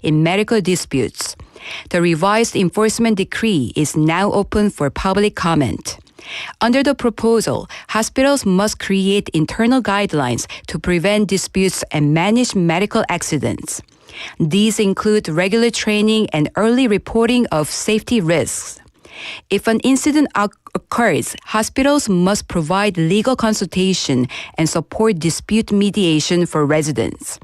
in medical disputes. The revised enforcement decree is now open for public comment. Under the proposal, hospitals must create internal guidelines to prevent disputes and manage medical accidents. These include regular training and early reporting of safety risks. If an incident occurs, hospitals must provide legal consultation and support dispute mediation for residents.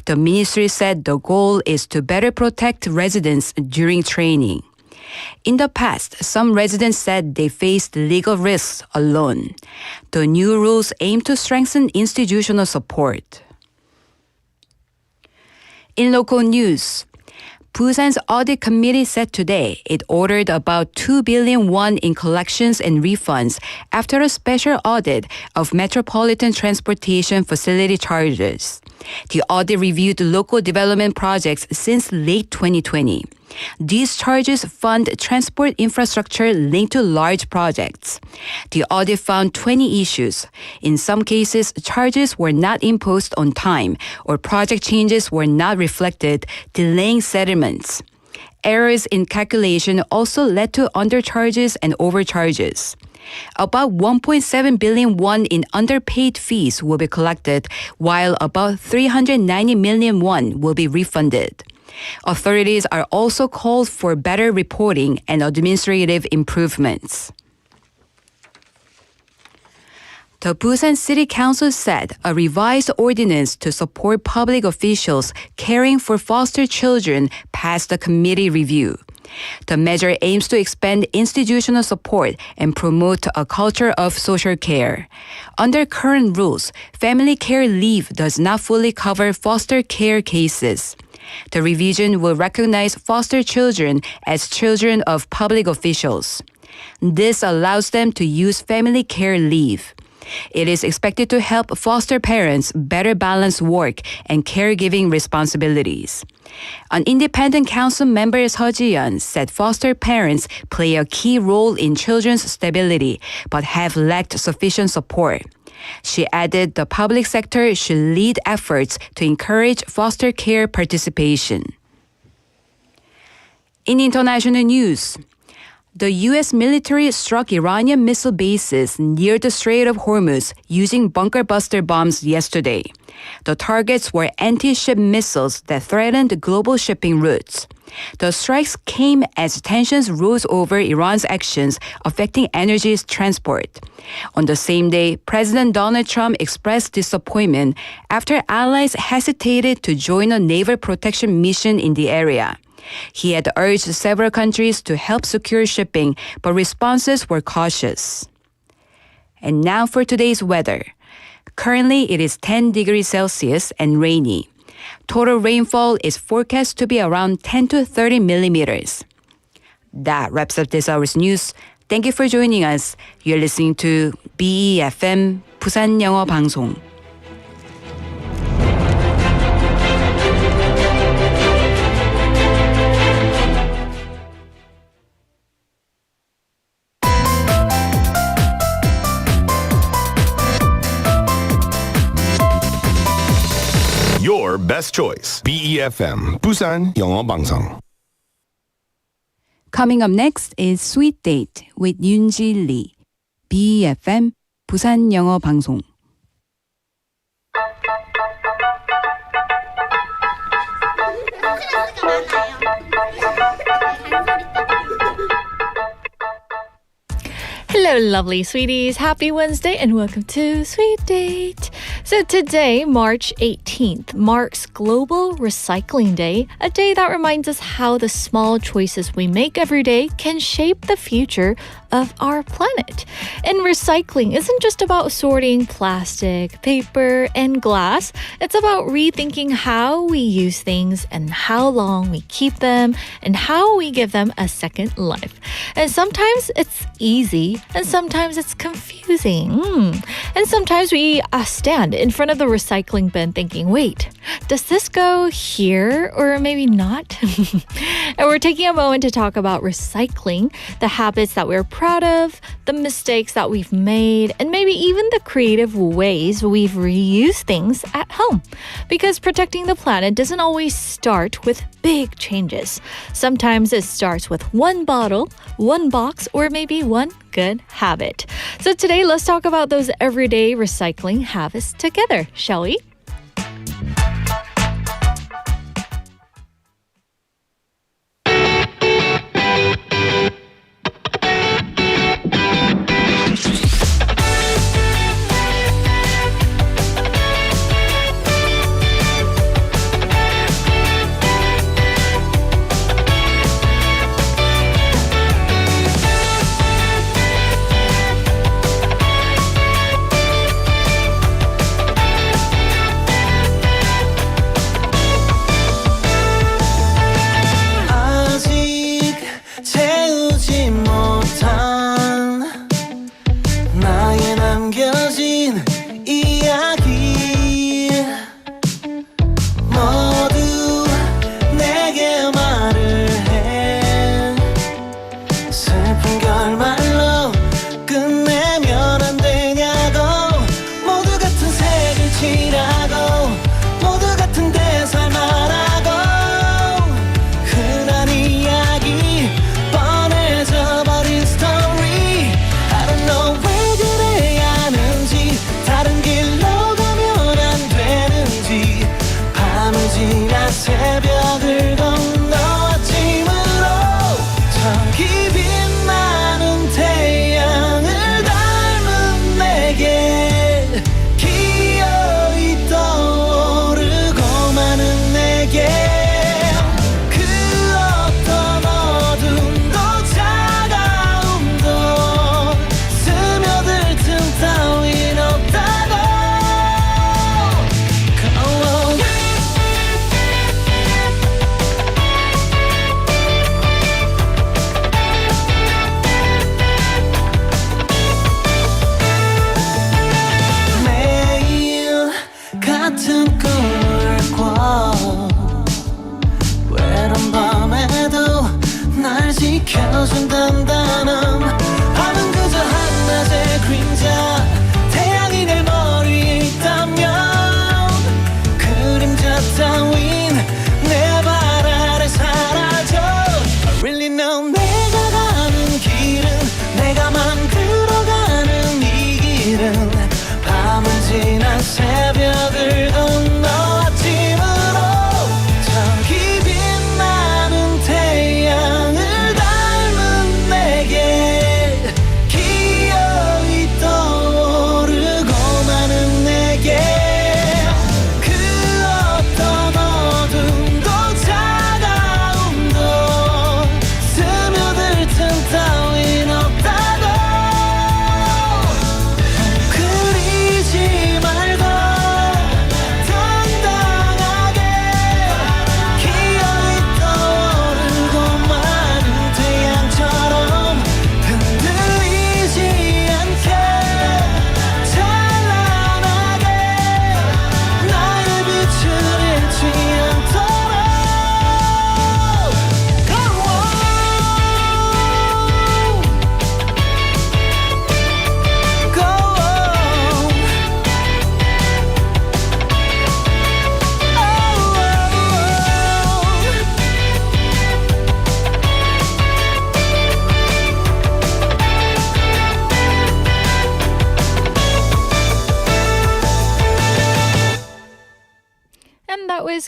The ministry said the goal is to better protect residents during training. In the past, some residents said they faced legal risks alone. The new rules aim to strengthen institutional support. In local news, Busan's audit committee said today it ordered about 2 billion won in collections and refunds after a special audit of metropolitan transportation facility charges. The audit reviewed local development projects since late 2020. These charges fund transport infrastructure linked to large projects. The audit found 20 issues. In some cases, charges were not imposed on time or project changes were not reflected, delaying settlements. Errors in calculation also led to undercharges and overcharges. About 1.7 billion won in underpaid fees will be collected, while about 390 million won will be refunded. Authorities are also called for better reporting and administrative improvements. The Busan City Council said a revised ordinance to support public officials caring for foster children passed the committee review. The measure aims to expand institutional support and promote a culture of social care. Under current rules, family care leave does not fully cover foster care cases. The revision will recognize foster children as children of public officials. This allows them to use family care leave. It is expected to help foster parents better balance work and caregiving responsibilities. An independent council member, Seo Ji-yeon, said foster parents play a key role in children's stability but have lacked sufficient support. She added the public sector should lead efforts to encourage foster care participation. In international news, the U.S. military struck Iranian missile bases near the Strait of Hormuz using bunker buster bombs yesterday. The targets were anti-ship missiles that threatened global shipping routes. The strikes came as tensions rose over Iran's actions affecting energy transport. On the same day, President Donald Trump expressed disappointment after allies hesitated to join a naval protection mission in the area. He had urged several countries to help secure shipping, but responses were cautious. And now for today's weather. Currently, it is 10 degrees Celsius and rainy. Total rainfall is forecast to be around 10 to 30 millimeters. That wraps up this hour's news. Thank you for joining us. You're listening to BEFM 부산영어방송. Your best choice. BEFM 부산영어방송. Coming up next is Sweet Date with Yoonji Lee. BEFM 부산영어방송. Hello, lovely sweeties. Happy Wednesday and welcome to Sweet Date. So today, March 18th, marks Global Recycling Day, a day that reminds us how the small choices we make every day can shape the future of our planet. And recycling isn't just about sorting plastic, paper, and glass. It's about rethinking how we use things and how long we keep them and how we give them a second life. And sometimes it's easy and sometimes it's confusing. And sometimes we stand in front of the recycling bin thinking, wait, does this go here or maybe not? And we're taking a moment to talk about recycling, the habits that we're proud of, the mistakes that we've made, and maybe even the creative ways we've reused things at home. Because protecting the planet doesn't always start with big changes. Sometimes it starts with one bottle, one box, or maybe one good habit. So today, let's talk about those everyday recycling habits together, shall we?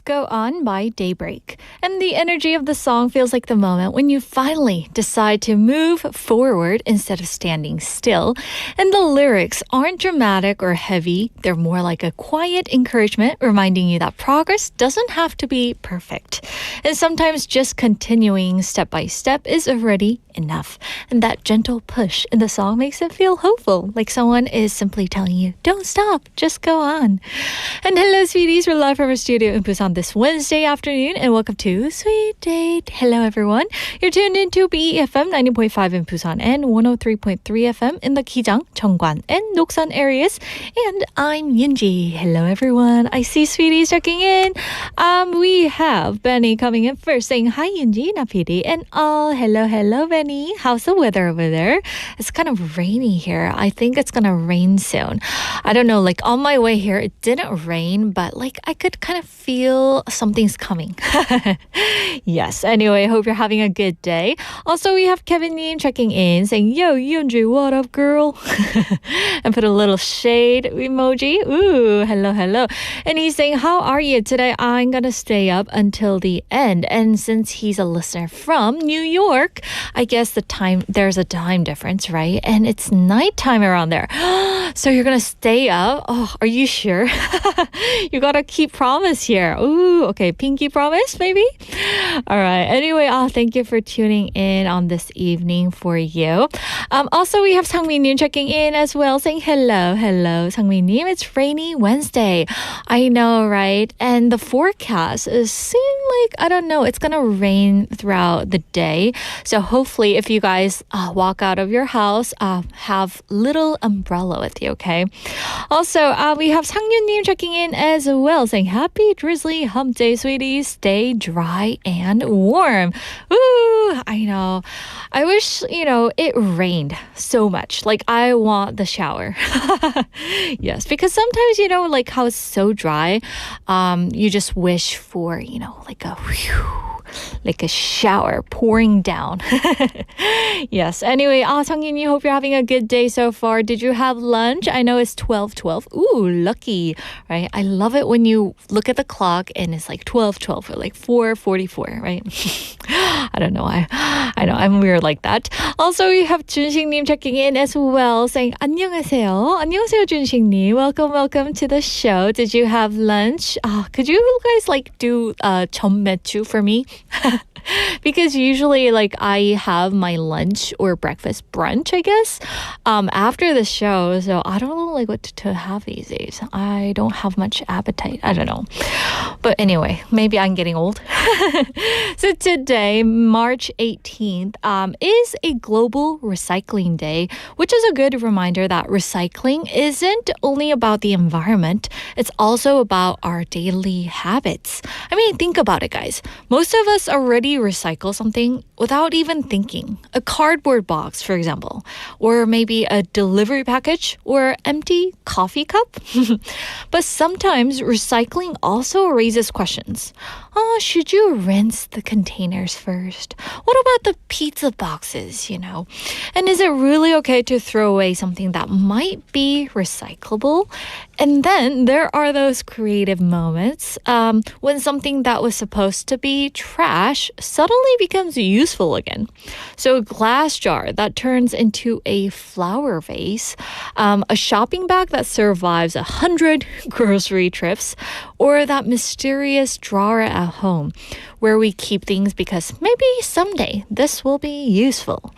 Go On by Daybreak. And the energy of the song feels like the moment when you finally decide to move forward instead of standing still. And the lyrics aren't dramatic or heavy. They're more like a quiet encouragement reminding you that progress doesn't have to be perfect. And sometimes just continuing step by step is already enough. And that gentle push in the song makes it feel hopeful, like someone is simply telling you, don't stop, just go on. And hello, sweeties. We're live from our studio in Busan this Wednesday afternoon, and welcome to Sweet Date. Hello, everyone. You're tuned into BEFM 90.5 in Busan and 103.3 FM in the Gijang, Cheongwan, and Doksan areas. And I'm Yunji. Hello, everyone. I see sweeties checking in. We have Benny coming coming in first saying, hi, Yunji, Napidi, and all. Hello, Benny. How's the weather over there? It's kind of rainy here. I think it's going to rain soon. I don't know, like on my way here, it didn't rain, but like I could kind of feel something's coming. Yes, anyway, I hope you're having a good day. Also, we have Kevin Yin checking in saying, yo, Yunji, what up, girl? And put a little shade emoji. Ooh, hello. And he's saying, how are you today? I'm going to stay up until the end. And since he's a listener from New York, I guess there's a time difference, right? And it's nighttime around there. So you're going to stay up? Oh, are you sure? You got to keep promise here. Ooh, okay. Pinky promise, maybe? All right. Anyway, thank you for tuning in on this evening for you. Also, we have Sangmin-nim checking in as well, saying hello, Sangmin-nim. It's rainy Wednesday. I know, right? And the forecast seems like, I don't know, it's going to rain throughout the day. So hopefully, if you guys walk out of your house, have little umbrella with you, okay? Also, we have Sang-Yun-nim checking in as well, saying happy drizzly hump day, sweeties. Stay dry and warm. Ooh, I know. I wish, it rained so much. Like, I want the shower. Yes, because sometimes, like how it's so dry, you just wish for, like a shower pouring down. Yes. Anyway, Sangin, you hope you're having a good day so far. Did you have lunch? I know it's 12:12. Ooh, lucky, right? I love it when you look at the clock and it's like 12:12 or like 4:44, right? I don't know why. I know, I'm weird like that. Also, we have Junshik-님 checking in as well, saying 안녕하세요. 안녕하세요, Junshik-님. Welcome to the show. Did you have lunch? Could you guys do 전매추 for me? Because usually I have my lunch or breakfast brunch, I guess, after the show. So I don't know what to have these days. I don't have much appetite. I don't know. But anyway, maybe I'm getting old. So today, March 18th, is a global recycling day, which is a good reminder that recycling isn't only about the environment. It's also about our daily habits. I mean, think about it, guys. Most of us already recycle something without even thinking. A cardboard box, for example, or maybe a delivery package or empty coffee cup. But sometimes recycling also raises questions. Should you rinse the containers first? What about the pizza boxes, And is it really okay to throw away something that might be recyclable? And then there are those creative moments when something that was supposed to be trash suddenly becomes useful again. So a glass jar that turns into a flower vase, a shopping bag that survives 100 grocery trips, or that mysterious drawer at home where we keep things because maybe someday this will be useful.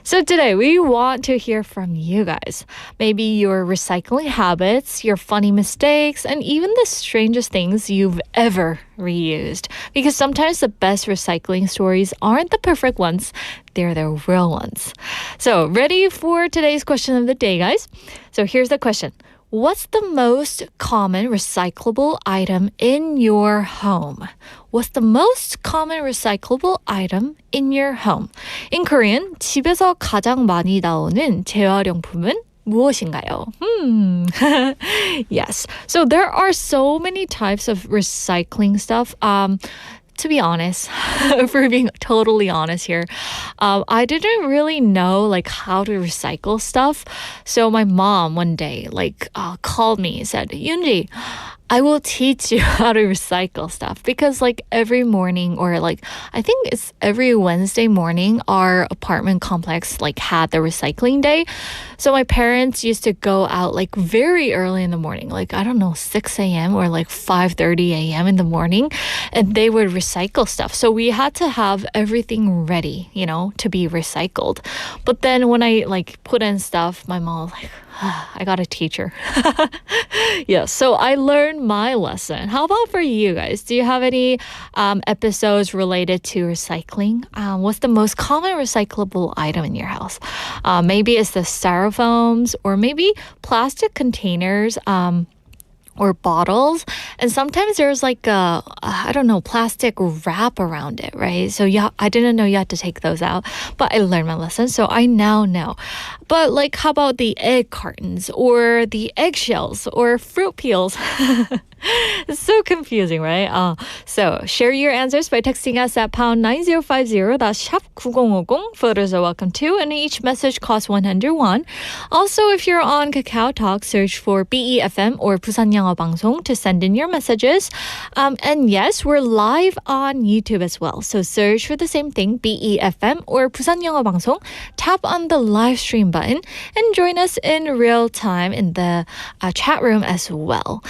So today we want to hear from you guys. Maybe your recycling habits, your funny mistakes, and even the strangest things you've ever reused. Because sometimes the best recycling stories aren't the perfect ones, they're the real ones. So ready for today's question of the day, guys? So here's the question. What's the most common recyclable item in your home? What's the most common recyclable item in your home? In Korean, 집에서 가장 많이 나오는 재활용품은 무엇인가요? Yes. So there are so many types of recycling stuff. To be honest, for being totally honest here, I didn't really know how to recycle stuff. So my mom one day called me and said, Yoonji, I will teach you how to recycle stuff because every morning or I think it's every Wednesday morning our apartment complex had the recycling day. So my parents used to go out very early in the morning, I don't know, 6 a.m. or 5:30 a.m. in the morning, and they would recycle stuff. So we had to have everything ready, to be recycled. But then when I put in stuff, my mom was I got a teacher. Yeah, so I learned my lesson. How about for you guys? Do you have any episodes related to recycling? What's the most common recyclable item in your house? Maybe it's the styrofoams or maybe plastic containers. or bottles, and sometimes there's like a I don't know, plastic wrap around it, right? So yeah, I didn't know you had to take those out, but I learned my lesson, so I now know. But like, how about the egg cartons or the eggshells or fruit peels? It's so confusing, right? So share your answers by texting us at pound 9050. That's 샵 9050. Photos are welcome too, and each message costs 100 won. Also, if you're on Kakao Talk, search for BEFM or 부산영어방송 to send in your messages. And yes, we're live on YouTube as well. So search for the same thing, BEFM or 부산영어방송. Tap on the live stream button and join us in real time in the chat room as well.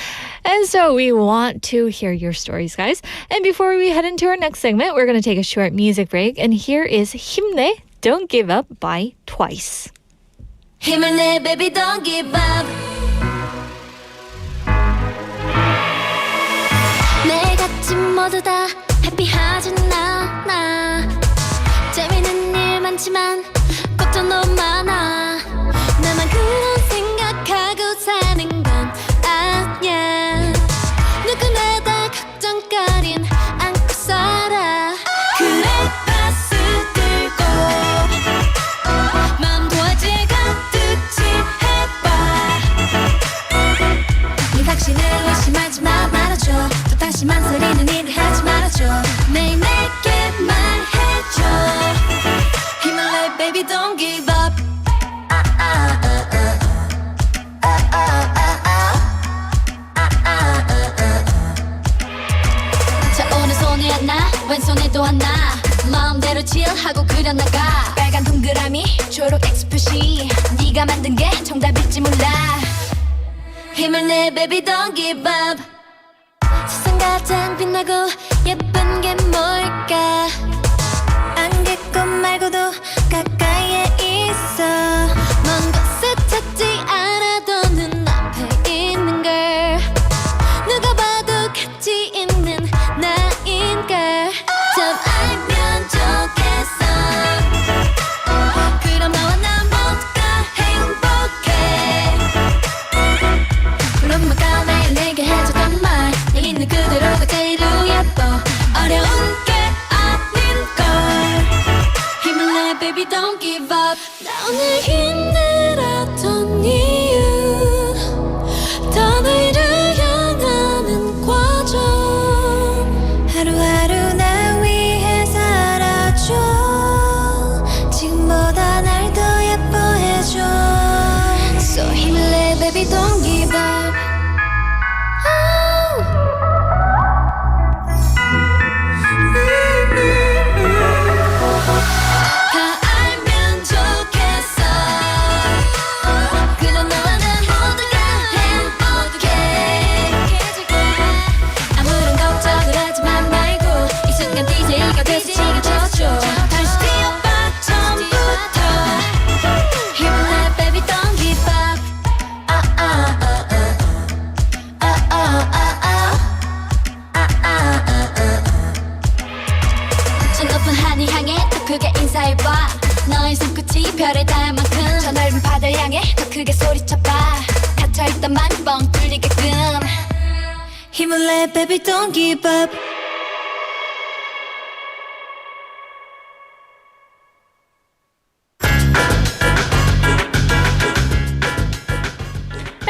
And so we want to hear your stories, guys. And before we head into our next segment, we're going to take a short music break. And here is 힘내, Don't Give Up by Twice. 힘을 내, baby, don't give up. 매일같이 모두 다 해피하진 않아. 재밌는 일 많지만 걱정 너무 많아. 나만 그런 생각하고 사는 건 아니야. 누구나 다 걱정거린 안고 살아. 그래 바스 들고 마음도 어제같듯이 해봐. 네 확신을 의심하지 말아줘. 또 다시 망설이는 일을 하지 말아줘. 매일 내게 말해줘. 힘을 내, baby, don't give up. 자, 오른손에 하나, 왼손에도 하나. 마음대로 칠하고 그려나가. 빨간 동그라미, 초록 엑스표시. 네가 만든 게 정답일지 몰라. 힘을 내, baby, don't give up. 세상 가장 빛나고 예쁜 게 뭘까? 안개꽃 말고도 가까이에 있어. 먼 곳에 찾지 않아도 눈앞에 있는 걸. 누가 봐도 가치 있는 나인걸. 좀 알면 좋겠어. 그럼 너와 나 모두가 행복해. 그럼 뭐가 매일 내게 해줬던 말. 내 있는 그대로가 제일 예뻐. 어려운 게 아닌걸. 힘을 내, baby, don't give up. 나 오늘 힘들었던 이유. 더 너를 향하는 과정. 하루하루 날 위해 살아줘. 지금보다 날 더 예뻐해줘. So 힘을 내, baby, don't give up. 다 알면 좋겠어. 그저 너와 나 모두가 행복해. 아무런 걱정을 하지만 말고 이 순간 DJ가 돼서 시간 춰줘. 다시 뛰어봐 처음부터. 힘을 내, baby, don't give up. 저 높은 하늘 향해 더 크게 인사해봐. 너의 손끝이 별에 닿을 만큼 저 넓은 바다를 향해 더 크게 소리쳐봐. 닫혀있던 맘이 뻥 뚫리게끔. 힘을 내, baby, don't give up.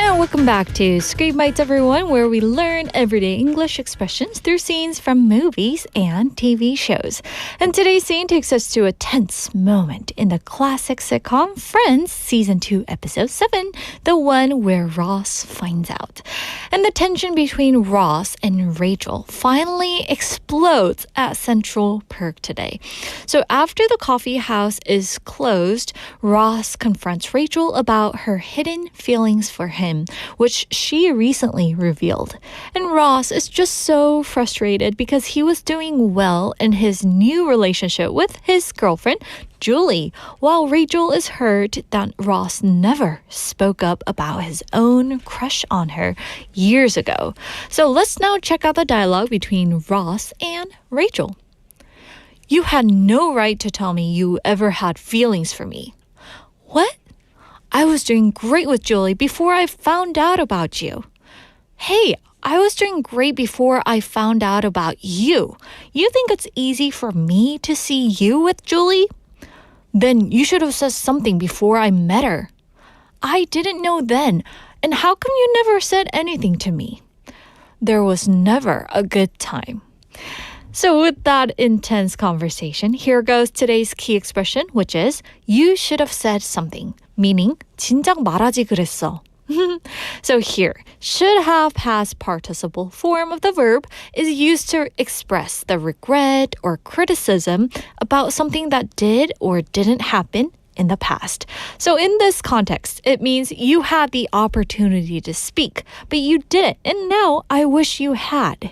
And welcome back to Screen Bites, everyone, where we learn everyday English expressions through scenes from movies and TV shows. And today's scene takes us to a tense moment in the classic sitcom Friends Season 2, Episode 7, the one where Ross finds out. And the tension between Ross and Rachel finally explodes at Central Perk today. So after the coffee house is closed, Ross confronts Rachel about her hidden feelings for him, which she recently revealed. And Ross is just so frustrated because he was doing well in his new relationship with his girlfriend, Julie, while Rachel is hurt that Ross never spoke up about his own crush on her years ago. So let's now check out the dialogue between Ross and Rachel. You had no right to tell me you ever had feelings for me. What? I was doing great with Julie before I found out about you. Hey, I was doing great before I found out about you. You think it's easy for me to see you with Julie? Then you should have said something before I met her. I didn't know then, and how come you never said anything to me? There was never a good time. So with that intense conversation, here goes today's key expression, which is you should have said something, meaning 진작 말하지 그랬어. So here, should have past participle form of the verb is used to express the regret or criticism about something that did or didn't happen in the past. So in this context, it means you had the opportunity to speak, but you didn't, and now I wish you had.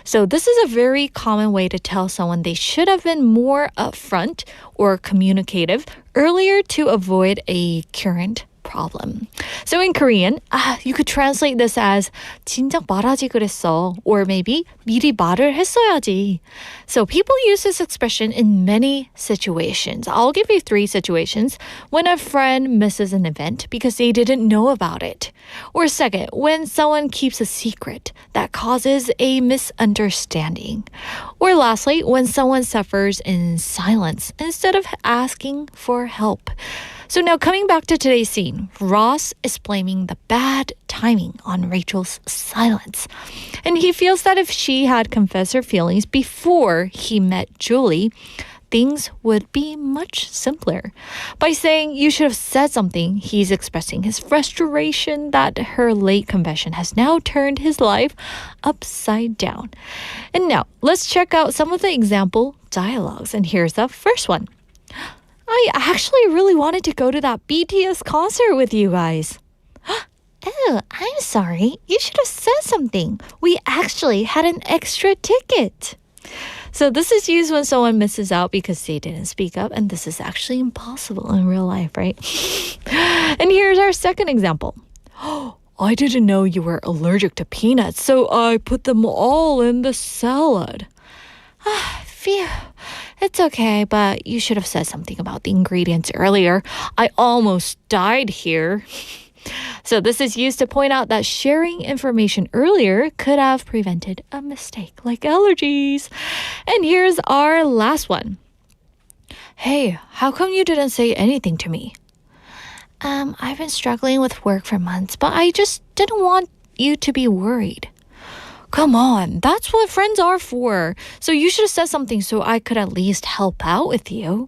So this is a very common way to tell someone they should have been more upfront or communicative earlier to avoid a current problem. So in Korean, you could translate this as 진작 말하지 그랬어, or maybe 미리 말을 했어야지. So people use this expression in many situations. I'll give you 3 situations. When a friend misses an event because they didn't know about it. Or second, when someone keeps a secret that causes a misunderstanding. Or lastly, when someone suffers in silence instead of asking for help. So now coming back to today's scene, Ross is blaming the bad timing on Rachel's silence. And he feels that if she had confessed her feelings before he met Julie, things would be much simpler. By saying you should have said something, he's expressing his frustration that her late confession has now turned his life upside down. And now let's check out some of the example dialogues. And here's the first one. I actually really wanted to go to that BTS concert with you guys. Oh, I'm sorry. You should have said something. We actually had an extra ticket. So this is used when someone misses out because they didn't speak up, and this is actually impossible in real life, right? And here's our second example. I didn't know you were allergic to peanuts, so I put them all in the salad. Phew. It's okay, but you should have said something about the ingredients earlier. I almost died here. So this is used to point out that sharing information earlier could have prevented a mistake, like allergies. And here's our last one. Hey, how come you didn't say anything to me? I've been struggling with work for months, but I just didn't want you to be worried. Come on, that's what friends are for. So you should have said something so I could at least help out with you.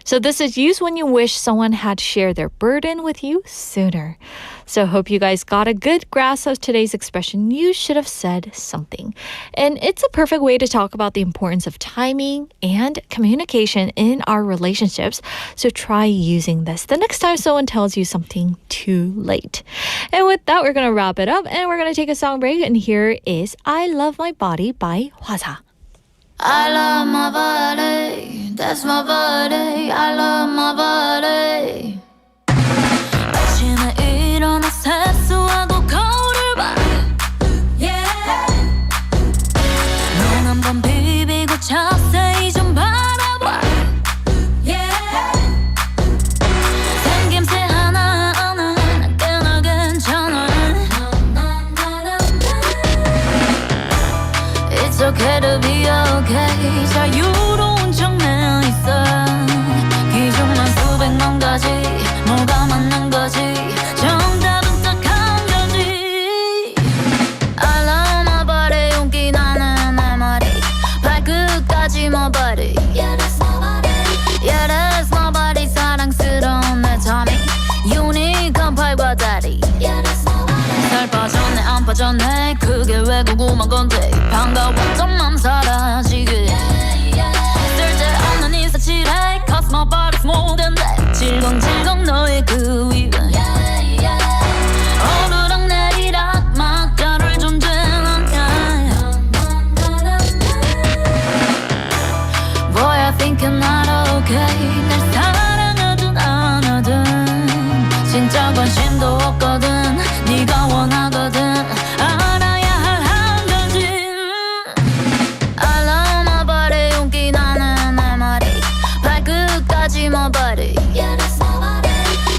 So this is used when you wish someone had shared their burden with you sooner. So hope you guys got a good grasp of today's expression, you should have said something. And it's a perfect way to talk about the importance of timing and communication in our relationships. So try using this the next time someone tells you something too late. And with that, we're going to wrap it up and we're going to take a song break. And here is I Love My Body by 화사. I love my body, that's my body, I love my body. 아침에 일어나 세수하고 거울을 봐, yeah. 눈 한번 비비고 자세히 좀 바라봐, yeah. 생김새 하나하나 꽤나 괜찮아. It's okay to be okay. 자유로운 척내 있어. 기준만 수백만 가지. 뭐가 맞는 거지? 정답은 딱 한 가지. I love my body. 용기 나는 내 머리. 발끝까지 my body. Yeah, that's my body. Yeah, that's my body. 사랑스러운 내 tummy. 유니크한 팔과 다리. Yeah, that's my body. 살 빠졌네 안 빠졌네. 그게 왜 궁금한 건데. 반가웠던 맘 사라지게. 쓸데없는 인사치레. Cause my body's more than that. 질겅질겅 너의 그 위에. 오르락 내리락 막다를 존재는 Boy I think you're not okay. 날 사랑하든 안 하든 진짜 관심도 없거든. 네가 원하거든. 알아야 할 한 가지. I love my body. 용기 나는 내 머리. 발끝까지 my body. Yeah, that's my body.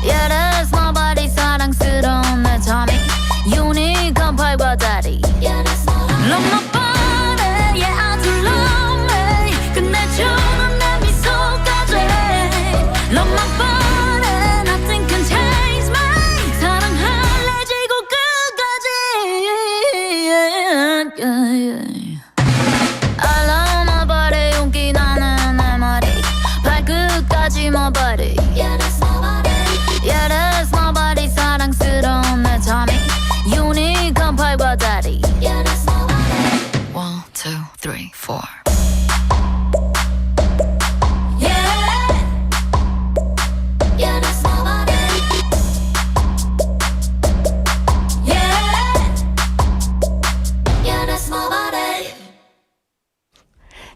Yeah, that's my body. 사랑스러운 내 tummy. 유니크한 팔과 다리. my body. Yeah, that's my body. Yeah, that's my body. 사랑스러운 내 tummy. 유니크한 팔과 다리. Yeah, that's my body. 1, 2, 3, 4.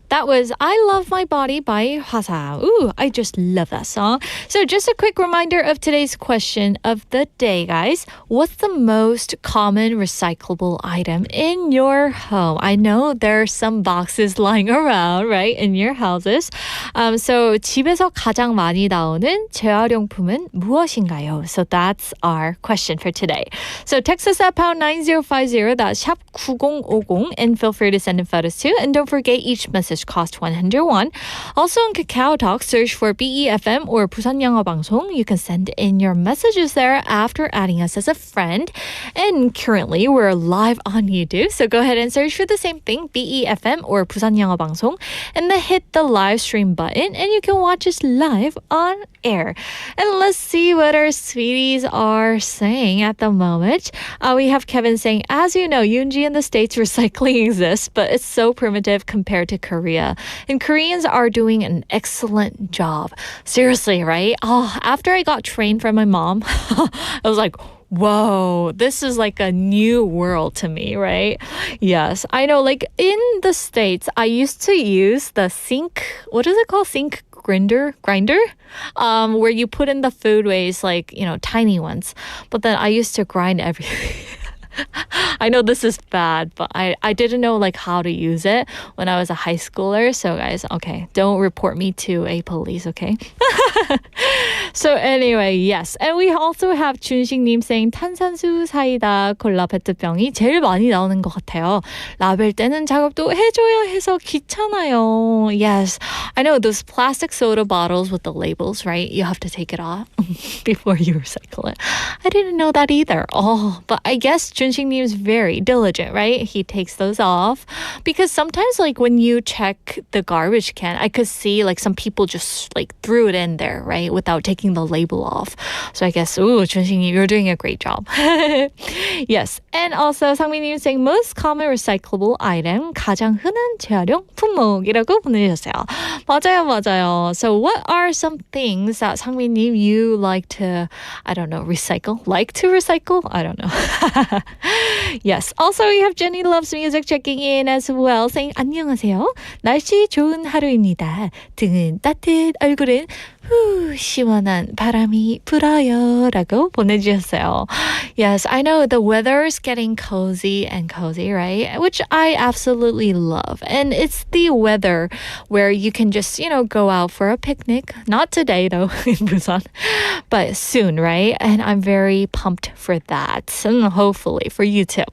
That was I Love My Body by Hwasa. Ooh, I just love that song. So just a quick reminder of today's question of the day, guys. What's the most common recyclable item in your home? I know there are some boxes lying around, right, in your houses. So 집에서 가장 많이 나오는 재활용품은 무엇인가요? So that's our question for today. So text us at pound 9050, that's 샵 9050, and feel free to send in photos too. And don't forget, each message cost 101. Also on Kakao Talk, search for BEFM or 부산영어방송. You can send in your messages there after adding us as a friend. And currently, we're live on YouTube, so go ahead and search for the same thing, BEFM or 부산영어방송, and then hit the live stream button, and you can watch us live on air. And let's see what our sweeties are saying at the moment. We have Kevin saying, as you know, Yoonji in the States, recycling exists, but it's so primitive compared to Korea. And Koreans are doing an excellent job. Seriously, right? Oh, after I got trained from my mom, I was like, whoa, this is like a new world to me, right? Yes, I know, like in the States, I used to use the sink, what is it called? Sink grinder, where you put in the food waste, like, you know, tiny ones. But then I used to grind everything. I know this is bad, but I didn't know like how to use it when I was a high schooler. So guys, okay, don't report me to a police, okay? So anyway, yes. And we also have 준식님 saying 탄산수, 사이다, 콜라, 페트병이 제일 많이 나오는 것 같아요. 라벨 떼는 작업도 해줘야 해서 귀찮아요. Yes, I know those plastic soda bottles with the labels, right? You have to take it off before you recycle it. I didn't know that either. Oh, but I guess Junshik is very diligent, right? He takes those off because sometimes like when you check the garbage can, I could see like some people just like threw it in there, right? Without taking the label off. So I guess, Junshik, you're doing a great job. Yes. And also 상민님 saying most common recyclable item, 가장 흔한 재활용 품목이라고 보내주셨어요. 맞아요. So what are some things that 상민님 you like to, I don't know, recycle? Like to recycle? I don't know. Yes. Also, we have Jenny Loves Music checking in as well, saying 안녕하세요. 날씨 좋은 하루입니다. 등은 따뜻, 얼굴은 시원한 바람이 불어요 라고 보내주셨어요. Yes, I know the weather is getting cozy, right? Which I absolutely love. And it's the weather where you can just, go out for a picnic. Not today though in Busan, but soon, right? And I'm very pumped for that. And hopefully for you too.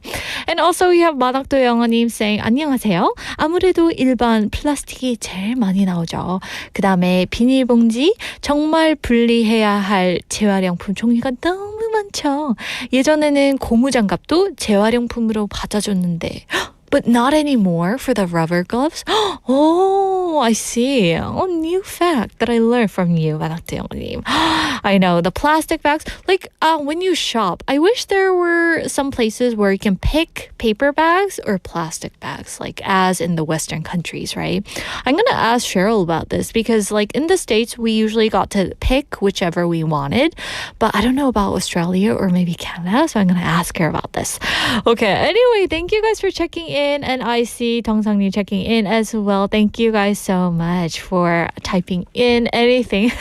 And also we have 마닥도 영어님 saying 안녕하세요. 아무래도 일반 플라스틱이 제일 많이 나오죠. 그 다음에 비닐봉지, 정말 분리해야 할 재활용품 종류가 너무 많죠. 예전에는 고무장갑도 재활용품으로 받아줬는데 but not anymore for the rubber gloves. Oh, I see. Oh, new fact that I learned from you, 마닥도영님. I know, the plastic bags. Like, when you shop, I wish there were some places where you can pick paper bags or plastic bags, like as in the Western countries, right? I'm going to ask Cheryl about this because, like, in the States, we usually got to pick whichever we wanted. But I don't know about Australia or maybe Canada, so I'm going to ask her about this. Okay, anyway, thank you guys for checking in. And I see Dongsangnam checking in as well. Thank you guys so much for typing in anything.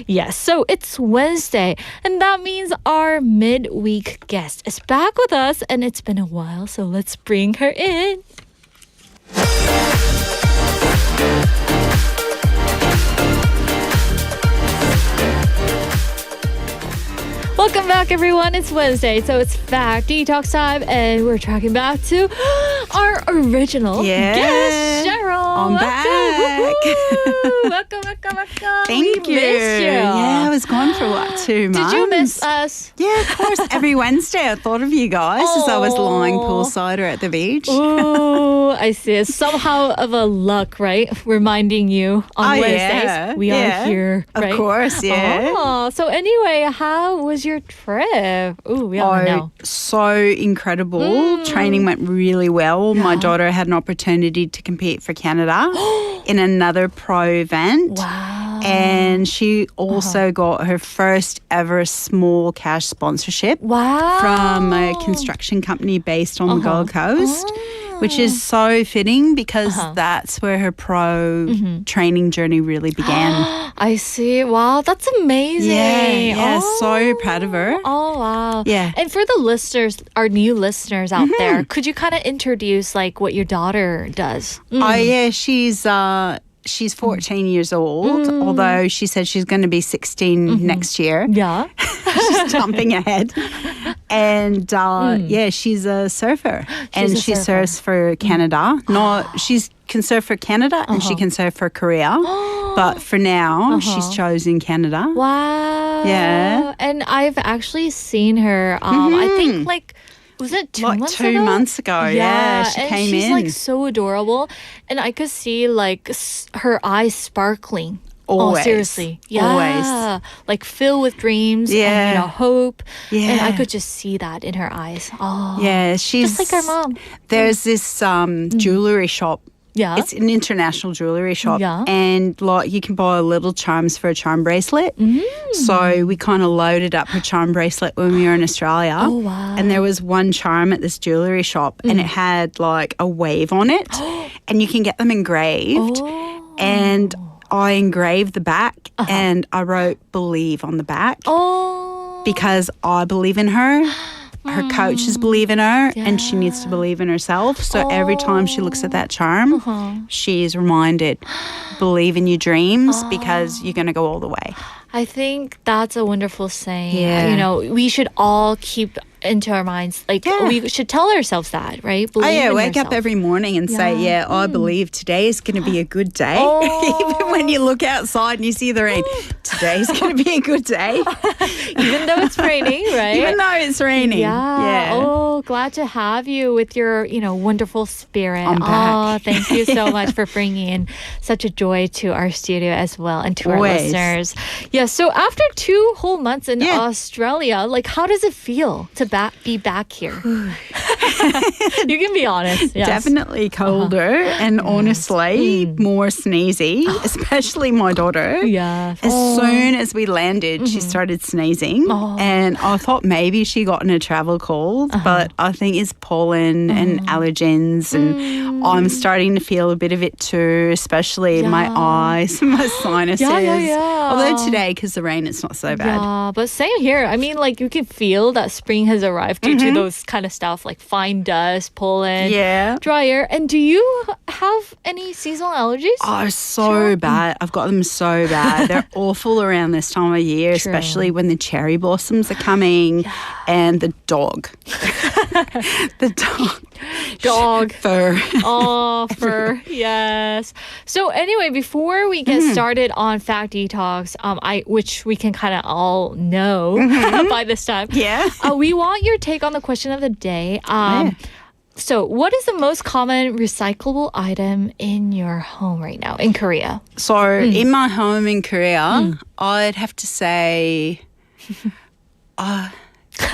Yes, so it's Wednesday, and that means our midweek guest is back with us, and it's been a while, so let's bring her in. Welcome back, everyone. It's Wednesday, so it's Fact Detox time, and we're tracking back to our original guest, Cheryl. I'm back. Welcome. Thank we you. Missed you. Yeah, I was gone for what, 2 months? Did you miss us? Yeah, of course. Every Wednesday I thought of you guys as I was lying poolside or at the beach. Ooh, I see. It's somehow of a luck, right? Reminding you on Wednesdays we are here, right? Of course, yeah. Oh, so anyway, how was your trip? Ooh, we all know. So incredible. Training went really well. My daughter had an opportunity to compete for Canada in another pro event. Wow. And she also got her first ever small cash sponsorship from a construction company based on the Gold Coast. Which is so fitting because that's where her pro training journey really began. I see. Wow, that's amazing. Yeah, so proud of her. Oh, wow. Yeah. And for the listeners, our new listeners out there, could you kind of introduce like what your daughter does? Oh, yeah, she's 14 years old, although she said she's going to be 16 next year. Yeah. She's jumping ahead. And yeah, she's a surfer. She surfs for Canada. She can surf for Canada and she can surf for Korea. But for now, she's chosen Canada. Wow. Yeah. And I've actually seen her, I think like, was it 2 months ago? 2 months ago, yeah. She and came she's in. like so adorable. And I could see like her eyes sparkling. Always. Oh, seriously. Yeah. Always. Like filled with dreams and hope. Yeah. And I could just see that in her eyes. Oh. Yeah, she's just like our mom. There's this jewelry shop. Yeah. It's an international jewelry shop. Yeah. And like you can buy little charms for a charm bracelet. So we kind of loaded up her charm bracelet when we were in Australia. Oh, wow. And there was one charm at this jewelry shop and it had like a wave on it. And you can get them engraved. And I engraved the back and I wrote believe on the back because I believe in her. Her coaches believe in her and she needs to believe in herself. So every time she looks at that charm, she is reminded, believe in your dreams because you're going to go all the way. I think that's a wonderful saying. Yeah. You know, we should all keep into our minds, like we should tell ourselves that, right? Believe in wake yourself. up every morning and say, I believe today is going to be a good day. Even when you look outside and you see the rain, today's going to be a good day. Even though it's raining, right? Even though it's raining. Yeah. Oh, glad to have you with your, wonderful spirit. I'm back. Oh, thank you so much for bringing in such a joy to our studio as well and to our Always. listeners. Yeah. So after 2 whole months in Australia, like how does it feel to be back here? You can be honest. Yes. Definitely colder and honestly more sneezy, especially my daughter. Yeah. As soon as we landed, she started sneezing and I thought maybe she got in a travel cold, but I think it's pollen and allergens and I'm starting to feel a bit of it too, especially in my eyes and my sinuses. Although today, because the rain, it's not so bad. Yeah, but same here. I mean, like you can feel that spring has arrived due to those kind of stuff like fine dust, pollen, dry air. And do you have any seasonal allergies? Oh, so bad. I've got them so bad. They're awful around this time of year, especially when the cherry blossoms are coming and the dog. The dog. Fur. Oh, fur. Yes. So anyway, before we get started on Fact Detox, which we can kind of all know by this time. Yeah. We want your take on the question of the day. So what is the most common recyclable item in your home right now in Korea? So in my home in Korea, I'd have to say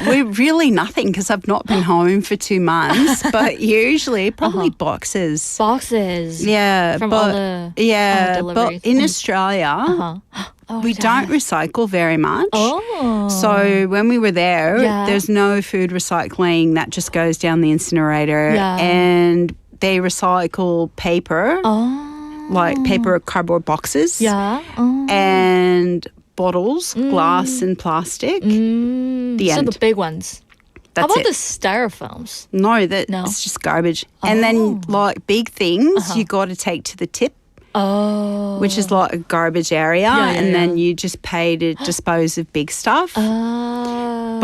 we're really nothing because I've not been home for 2 months, but usually probably boxes. Boxes. Yeah. From but, all the but deliveries. in Australia, we don't recycle very much. So when we were there, there's no food recycling. That just goes down the incinerator. And they recycle paper, like paper cardboard boxes. And bottles, glass and plastic. The So end. the big ones. That's How about it. the styrofoams? No, it's just garbage. And then like big things, you got to take to the tip. Which is like a garbage area, and then you just pay to dispose of big stuff.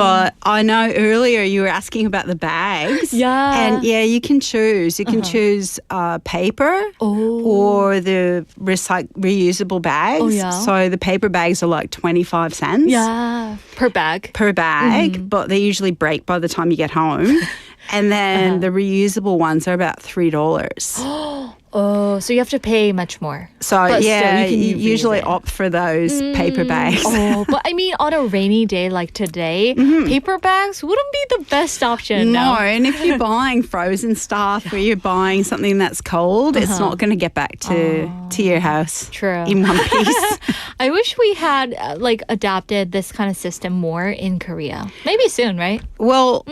But I know earlier you were asking about the bags. Yeah. And yeah, you can choose. You can choose paper or the reusable bags. Oh, yeah. So the paper bags are like 25 cents. Yeah. Per bag. Per bag, but they usually break by the time you get home. And then the reusable ones are about $3. Oh, so you have to pay much more. So But yeah, still, you you can usually reuse it. opt for those paper bags. Oh, but I mean, on a rainy day like today, paper bags wouldn't be the best option. No, and if you're buying frozen stuff or you're buying something that's cold, it's not going to get back to your house True. in one piece. I wish we had adapted this kind of system more in Korea. Maybe soon, right? Well,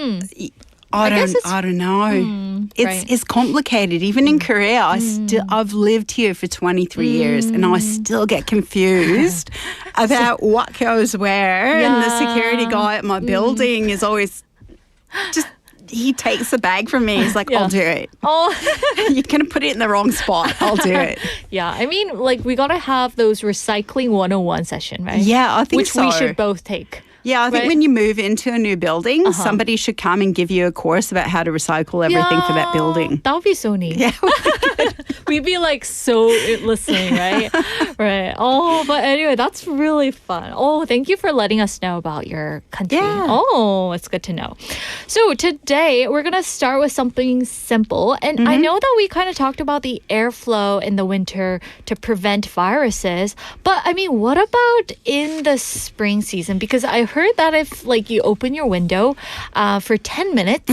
I guess don't know. right. It's complicated. Even in Korea, I've lived here for 23 years and I still get confused about what goes where. And the security guy at my building is always just, he takes the bag from me. He's like, I'll do it. Oh, You're going to put it in the wrong spot. I'll do it. yeah. I mean, we got to have those recycling 101 session, right? Yeah, I think Which so. we should both take. Yeah, I think Right? when you move into a new building, somebody should come and give you a course about how to recycle everything for that building. That would be so neat. Yeah. We'd be so listening, right? Right. Oh, but anyway, that's really fun. Oh, thank you for letting us know about your country. Yeah. Oh, it's good to know. So today we're going to start with something simple. And I know that we kind of talked about the airflow in the winter to prevent viruses. But I mean, what about in the spring season? Because I heard that if you open your window for 10 minutes,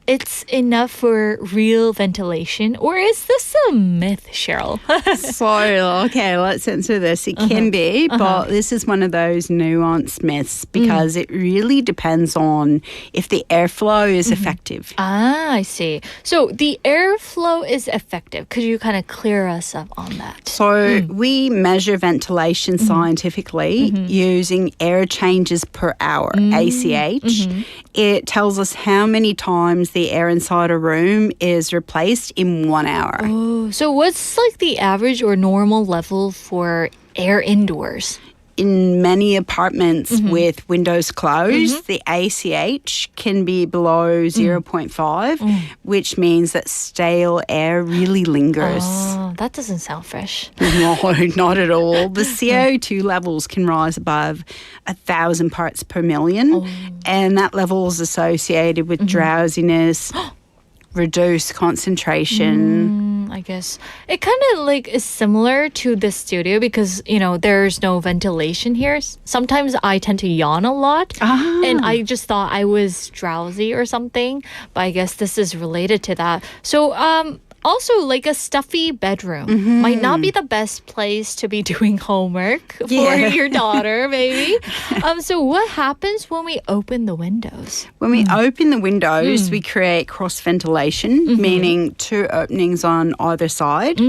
it's enough for real ventilation. Or is this a myth, Cheryl? So, okay, let's answer this. It can be, but this is one of those nuanced myths because it really depends on if the airflow is effective. Ah, I see. So the airflow is effective. Could you kind of clear us up on that? So we measure ventilation scientifically using air changes per hour, ACH. It tells us how many times the air inside a room is replaced in 1 hour. Oh, so what's the average or normal level for air indoors? In many apartments with windows closed, the ACH can be below 0.5, which means that stale air really lingers. Oh, that doesn't sound fresh. No, not at all. The CO2 levels can rise above 1,000 parts per million, and that level is associated with drowsiness, reduced concentration. I guess it kind of is similar to the studio because there's no ventilation here. Sometimes I tend to yawn a lot, and I just thought I was drowsy or something. But I guess this is related to that. So also, a stuffy bedroom might not be the best place to be doing homework for your daughter, maybe. So what happens when we open the windows? When we open the windows, we create cross ventilation, meaning two openings on either side.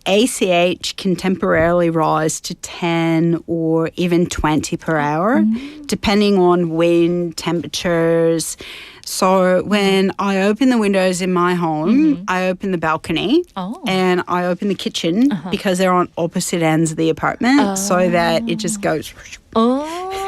ACH can temporarily rise to 10 or even 20 per hour, depending on wind, temperatures. So when I open the windows in my home, I open the balcony and I open the kitchen because they're on opposite ends of the apartment so that it just goes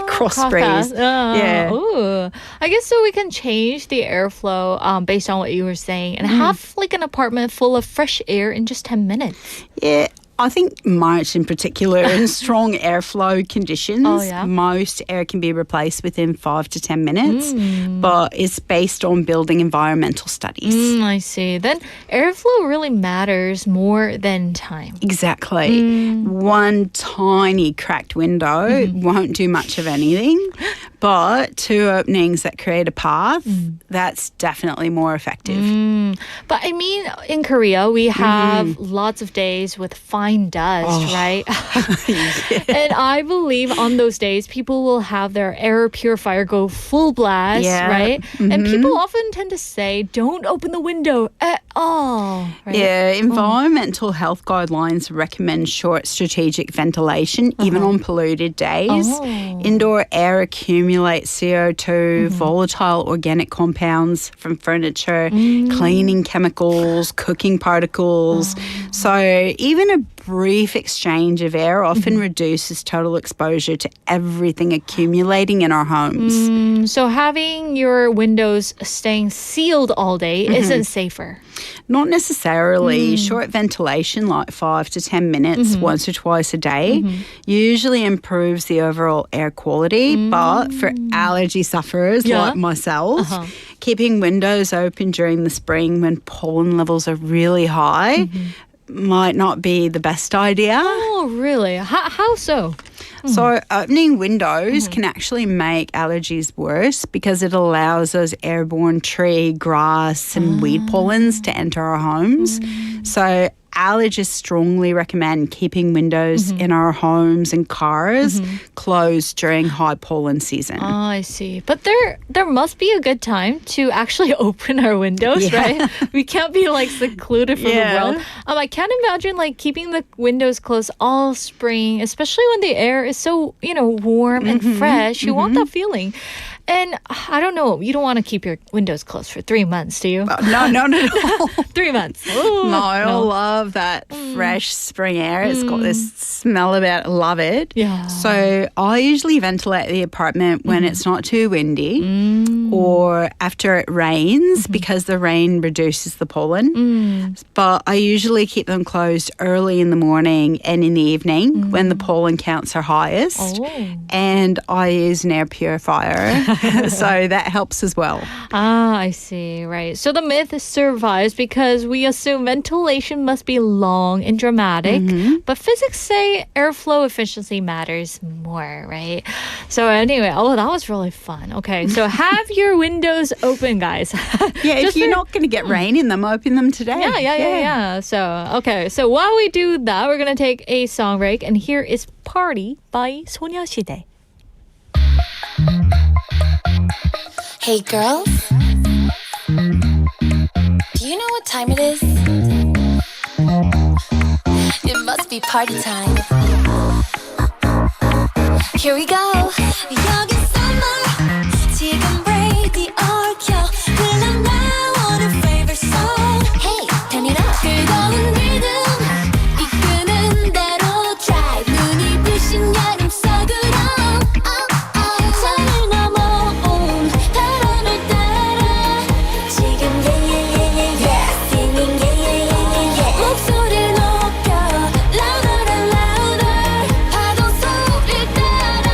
cross breeze. Yeah. Ooh. I guess so we can change the airflow based on what you were saying and have an apartment full of fresh air in just 10 minutes. Yeah. I think March in particular, in strong airflow conditions, most air can be replaced within 5 to 10 minutes, but it's based on building environmental studies. I see. Then airflow really matters more than time. Exactly. One tiny cracked window won't do much of anything, but two openings that create a path, that's definitely more effective. But I mean, in Korea, we have lots of days with fine dust, right? And I believe on those days, people will have their air purifier go full blast, right? And people often tend to say, don't open the window at all. Right? Yeah, environmental health guidelines recommend short strategic ventilation, even on polluted days. Indoor air accumulates CO2, volatile organic compounds from furniture, cleaning chemicals, cooking particles. So even a brief exchange of air often reduces total exposure to everything accumulating in our homes. So having your windows staying sealed all day isn't safer. Not necessarily. Short ventilation, like 5 to 10 minutes once or twice a day, usually improves the overall air quality. But for allergy sufferers like myself, keeping windows open during the spring when pollen levels are really high might not be the best idea. Oh, really? How so? So opening windows can actually make allergies worse because it allows those airborne tree, grass, and weed pollens to enter our homes. So allergists strongly recommend keeping windows in our homes and cars closed during high pollen season. Oh, I see. But there must be a good time to actually open our windows, right? We can't be like secluded from the world. I can't imagine like keeping the windows closed all spring, especially when the air is so, warm and fresh. You want that feeling. And I don't know, you don't want to keep your windows closed for 3 months, do you? No, not at all. 3 months. Ooh, No, I love that fresh spring air. It's got this smell about it. Love it. Yeah. So I usually ventilate the apartment when it's not too windy or after it rains because the rain reduces the pollen. But I usually keep them closed early in the morning and in the evening when the pollen counts are highest. Oh. And I use an air purifier. So that helps as well. Ah, I see. Right. So the myth survives because we assume ventilation must be long and dramatic, but physics say airflow efficiency matters more, right? So anyway, that was really fun. Okay, so have your windows open, guys. If you're not going to get rain in them, open them today. Yeah. So while we do that, we're going to take a song break, and here is Party by 소녀시대. Hey girls, do you know what time it is? It must be party time. Here we go. 여기 summer 지금 radio 켜 흘러 나오는 favorite song. Hey, turn it up. 뜨거운 rhythm 이끄는 대로 drive 눈이 부신 여름 속으로. 산을 넘어온 바람을 따라 지금 yeah singing yeah 목소리를 높여 louder and louder 파도 소리를 따라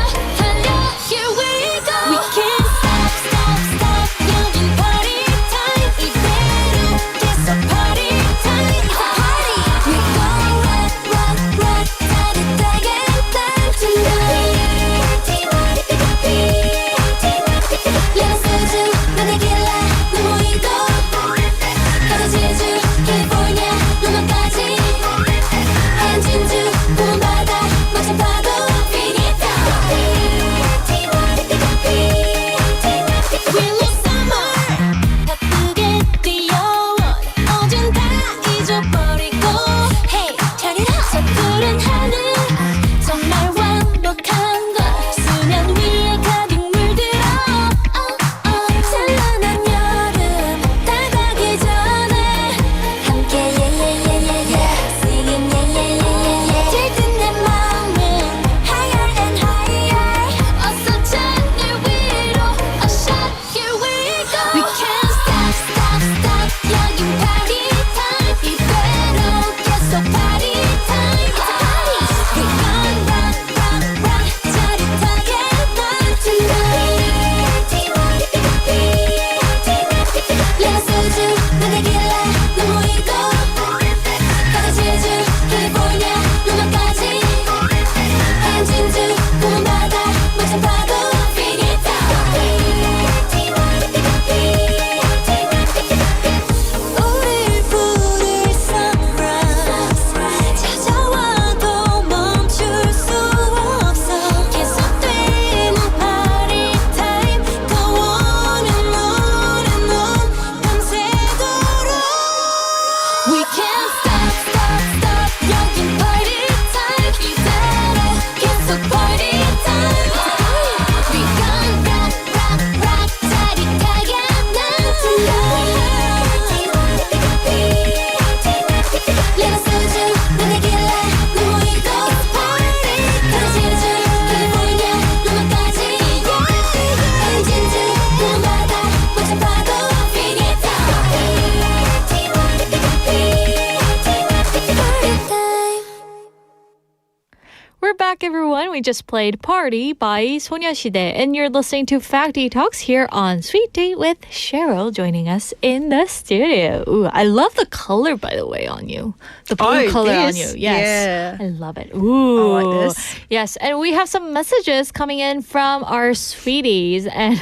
We're back, everyone. We just played Party by 소녀시대, and you're listening to Fact Detox here on Sweet Date with Cheryl joining us in the studio. Ooh, I love the color, by the way, on you. The blue color on you. Yes. Yeah. I love it. Ooh. I like this. Yes, and we have some messages coming in from our sweeties, and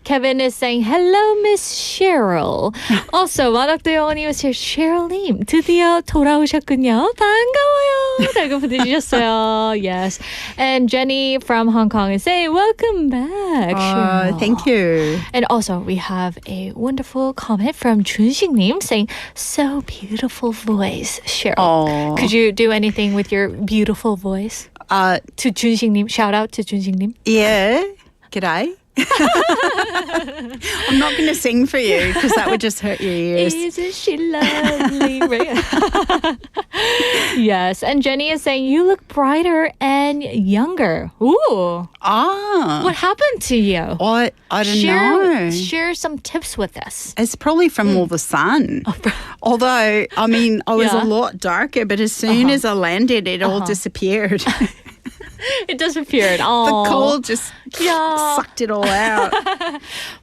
Kevin is saying, hello, Miss Cheryl. Also, 만학도 영어님 is here. Cheryl님, 드디어 돌아오셨군요. 반가워요. 라고 보내주셨어요. Yes. And Jenny from Hong Kong is saying, welcome back. Cheryl. Thank you. And also, we have a wonderful comment from 준식님 saying, so beautiful voice, Cheryl. Aw. Could you do anything with your beautiful voice? To 준식님, shout out to 준식님. Yeah. G'day. I'm not going to sing for you because that would just hurt your ears. Isn't she lovely? Right? Yes. And Jenny is saying, you look brighter and younger. Ooh. Ah. What happened to you? I don't know. Share some tips with us. It's probably from all the sun. Although, I mean, I was Yeah. a lot darker, but as soon as I landed, it all disappeared. It disappeared. The Oh. cold just Yeah. sucked it all out.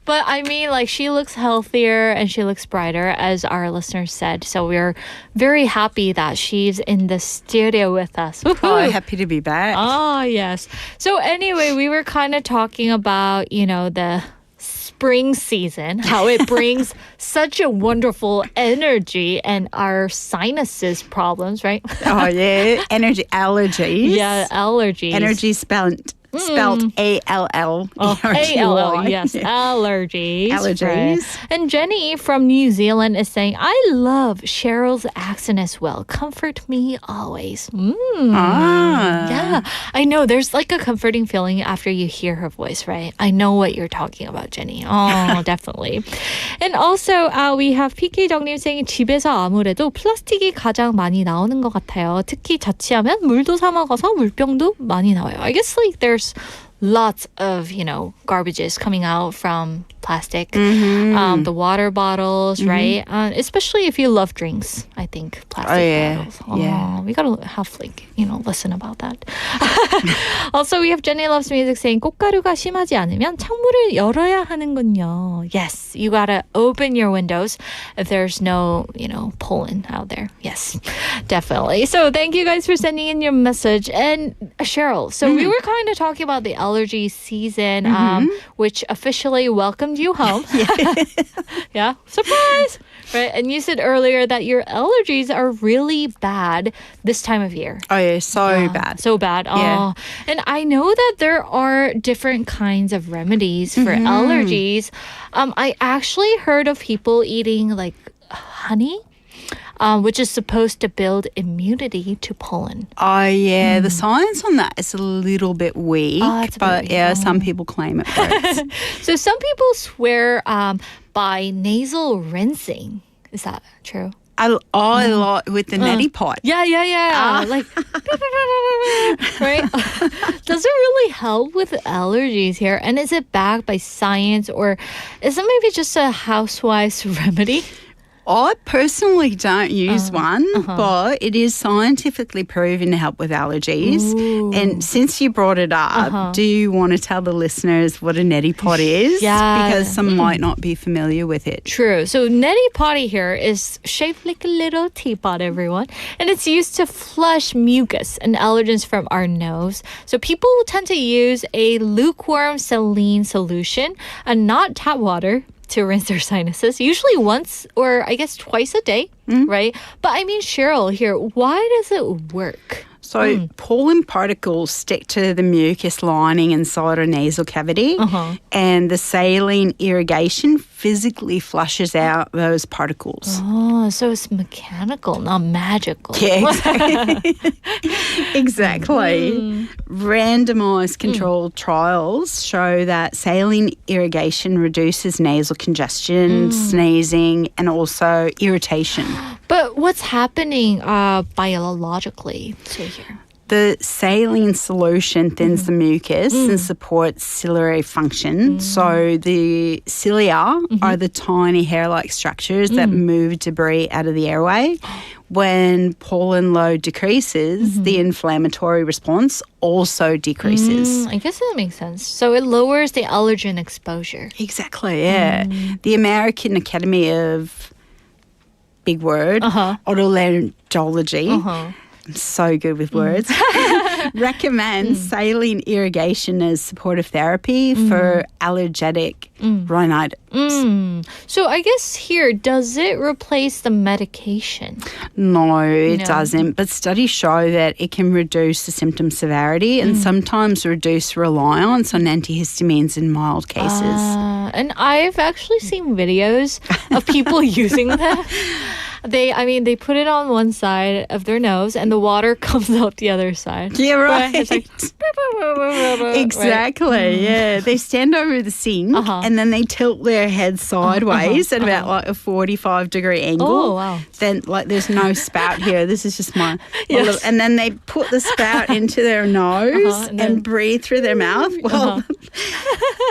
But I mean, like, she looks healthier and she looks brighter, as our listeners said. So we're very happy that she's in the studio with us. Oh, Woohoo. happy to be back. Oh, yes. So anyway, we were kind of talking about, the spring season, how it brings such a wonderful energy and our sinuses problems, right? Oh, yeah. Energy allergies. Yeah, allergies. Energy spelt A-L-L. Oh, A-L-L, yes, allergies. Allergies. Right. And Jenny from New Zealand is saying, I love Cheryl's accent as well. Comfort me always. Ah. Yeah, I know. There's like a comforting feeling after you hear her voice, right? I know what you're talking about, Jenny. Oh, definitely. And also, we have PK 정님 saying, 집에서 아무래도 플라스틱이 가장 많이 나오는 것 같아요. 특히 자취하면 물도 사 먹어서 물병도 많이 나와요. I guess like there's lots of, garbages coming out from plastic. The water bottles, right? Especially if you love drinks, I think plastic bottles. Yeah. We gotta have listen about that. Also, we have Jenny Loves Music saying, 꽃가루가 심하지 않으면 창문을 열어야 하는군요. Yes, you gotta open your windows if there's no, pollen out there. Yes, definitely. So thank you guys for sending in your message. And Cheryl, so we were kind of talking about the allergy season, which officially welcomed you home. Yeah, surprise! Right, and you said earlier that your allergies are really bad this time of year. Oh, yeah. So bad. So bad. Yeah. Oh. And I know that there are different kinds of remedies for allergies. I actually heard of people eating like honey, which is supposed to build immunity to pollen. Oh, yeah. The science on that is a little bit weak. It's a bit but weak. yeah, some people claim it works. So some people swear by nasal rinsing. Is that true? I like with the neti pot. Yeah. Like, right? Does it really help with allergies here? And is it backed by science, or is it maybe just a housewife's remedy? I personally don't use one, but it is scientifically proven to help with allergies. And since you brought it up, do you want to tell the listeners what a neti pot is? Yeah. Because some might not be familiar with it. True. So neti potty here is shaped like a little teapot, everyone. And it's used to flush mucus and allergens from our nose. So people tend to use a lukewarm saline solution and not tap water to rinse their sinuses, usually once or I guess twice a day, right? But I mean, Cheryl here, why does it work? So pollen particles stick to the mucus lining inside our nasal cavity, and the saline irrigation physically flushes out those particles. Oh, so it's mechanical, not magical. Yeah, exactly. Exactly. Randomized controlled trials show that saline irrigation reduces nasal congestion, sneezing, and also irritation. But what's happening biologically to here? The saline solution thins the mucus and supports ciliary function. So the cilia are the tiny hair-like structures that move debris out of the airway. When pollen load decreases, the inflammatory response also decreases. I guess that makes sense. So it lowers the allergen exposure. Exactly, yeah. The American Academy of, big word, otolaryngology, I'm so good with words, recommends saline irrigation as supportive therapy for allergic rhinitis. So I guess here, does it replace the medication? No, it doesn't. But studies show that it can reduce the symptom severity and sometimes reduce reliance on antihistamines in mild cases. And I've actually seen videos of people using them. They put it on one side of their nose and the water comes out the other side. Yeah, right. It's like, exactly, right? yeah. They stand over the sink and then they tilt their head sideways at about like a 45-degree angle. Oh, wow. Then like there's no spout here. This is just my little, and then they put the spout into their nose and breathe through their mouth. Well,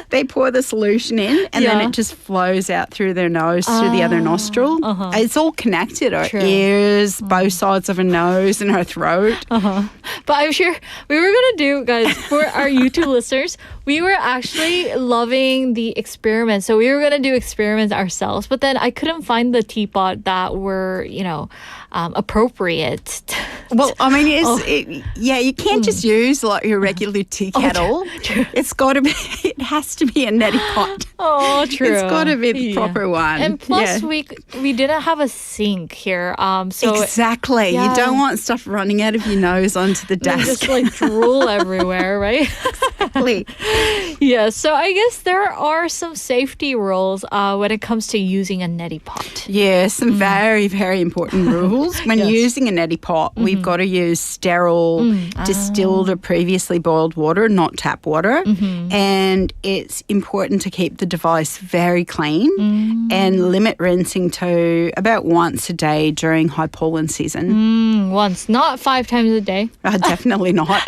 they pour the solution in and then it just flows out through their nose through the other nostril. It's all connected. Our ears, both sides of her nose and her throat. But I'm sure we were going to do, guys, for our YouTube listeners, we were actually loving the experiments. So we were going to do experiments ourselves, but then I couldn't find the teapot that were, appropriate. Well, I mean, you can't just use like your regular tea kettle. True. It has to be a neti pot. Oh, true. It's got to be the proper one. And plus, we didn't have a sink here. So exactly. Yeah. You don't want stuff running out of your nose onto the desk. Just like drool everywhere, right? Exactly. Yeah, so I guess there are some safety rules when it comes to using a neti pot. Yeah, some very, very important rules. When using a neti pot, we've got to use sterile, distilled or previously boiled water, not tap water. And it's important to keep the device very clean and limit rinsing to about once a day during high pollen season. Once, not 5 times a day. Definitely not.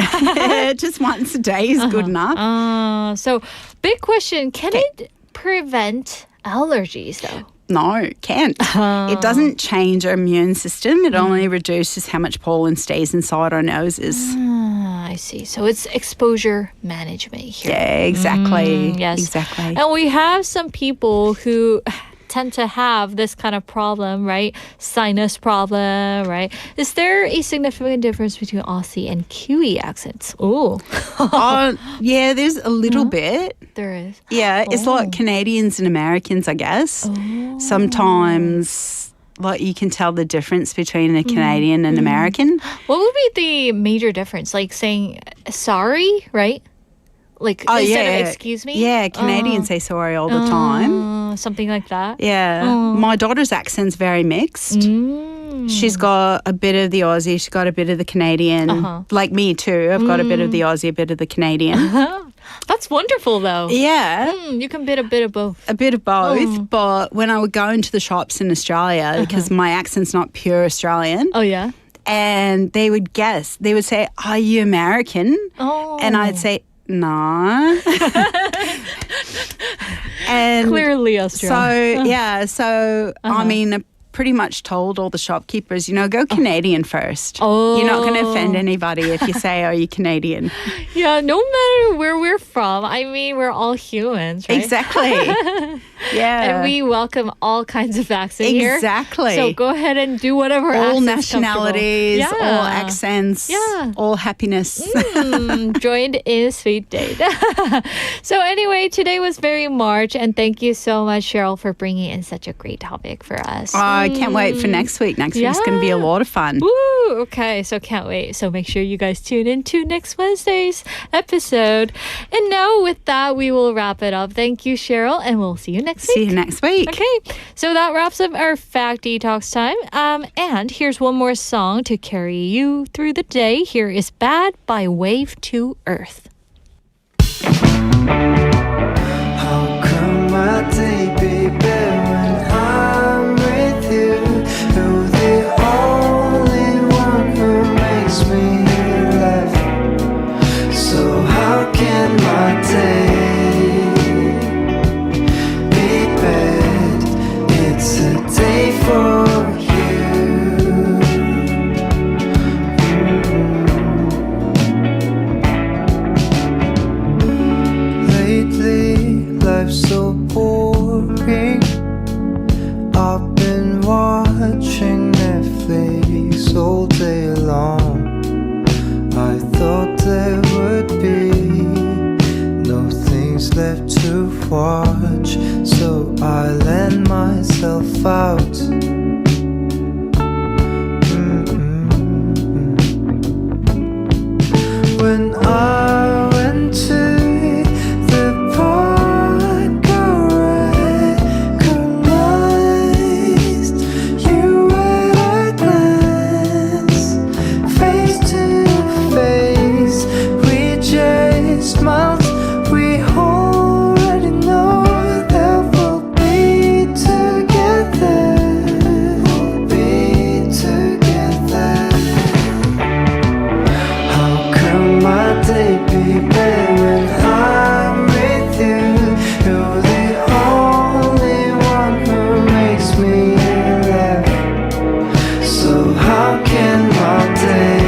Just once a day is good enough. So, big question, can it prevent allergies though? No, can't. It doesn't change our immune system. It only reduces how much pollen stays inside our noses. I see. So it's exposure management here. Yeah, exactly. Yes. Exactly. And we have some people who tend to have this kind of problem, right? Sinus problem, right? Is there a significant difference between Aussie and Kiwi accents? Oh. Yeah, there's a little bit. There is. Yeah, it's like Canadians and Americans, I guess. Sometimes, like, you can tell the difference between a Canadian and American. What would be the major difference? Like saying sorry, right? Like instead of excuse me? Yeah, Canadians say sorry all the time. Something like that? Yeah. My daughter's accent's very mixed. She's got a bit of the Aussie, she's got a bit of the Canadian. Like me too. I've got a bit of the Aussie, a bit of the Canadian. That's wonderful though. Yeah. You can be a bit of both. A bit of both, but when I would go into the shops in Australia, because my accent's not pure Australian. Oh, yeah? And they would guess. They would say, "Are you American?" Oh. And I'd say, "No." And clearly Australian. So I mean, I pretty much told all the shopkeepers, go Canadian first. Oh. You're not going to offend anybody if you say, "Are you Canadian?" Yeah, no matter where we're from, I mean, we're all humans, right? Exactly. Yeah. And we welcome all kinds of accents here. Exactly. So go ahead and do whatever all accent's nationalities, comfortable. all accents, all happiness. Joined in Sweet Date. So anyway, today was very March, and thank you so much, Cheryl, for bringing in such a great topic for us. I can't wait for next week. Next week's going to be a lot of fun. Woo! Okay, so can't wait. So make sure you guys tune in to next Wednesday's episode. And now with that, we will wrap it up. Thank you, Cheryl, and we'll see you next week. See you next week. Okay, so that wraps up our Fact Detox time. And here's one more song to carry you through the day. Here is Bad by Wave to Earth. How come my day be better when I'm with you? You're the only one who makes me laugh. life so boring? I've been watching Netflix all day long. I thought there would be no things left to watch, so I let myself out. When I went to the park, I recognized you at a glance. Face to face, we just smiled. We already know that we'll be together. We'll be together. How can my day be better when I'm with you? You're the only one who makes me laugh. So how can my day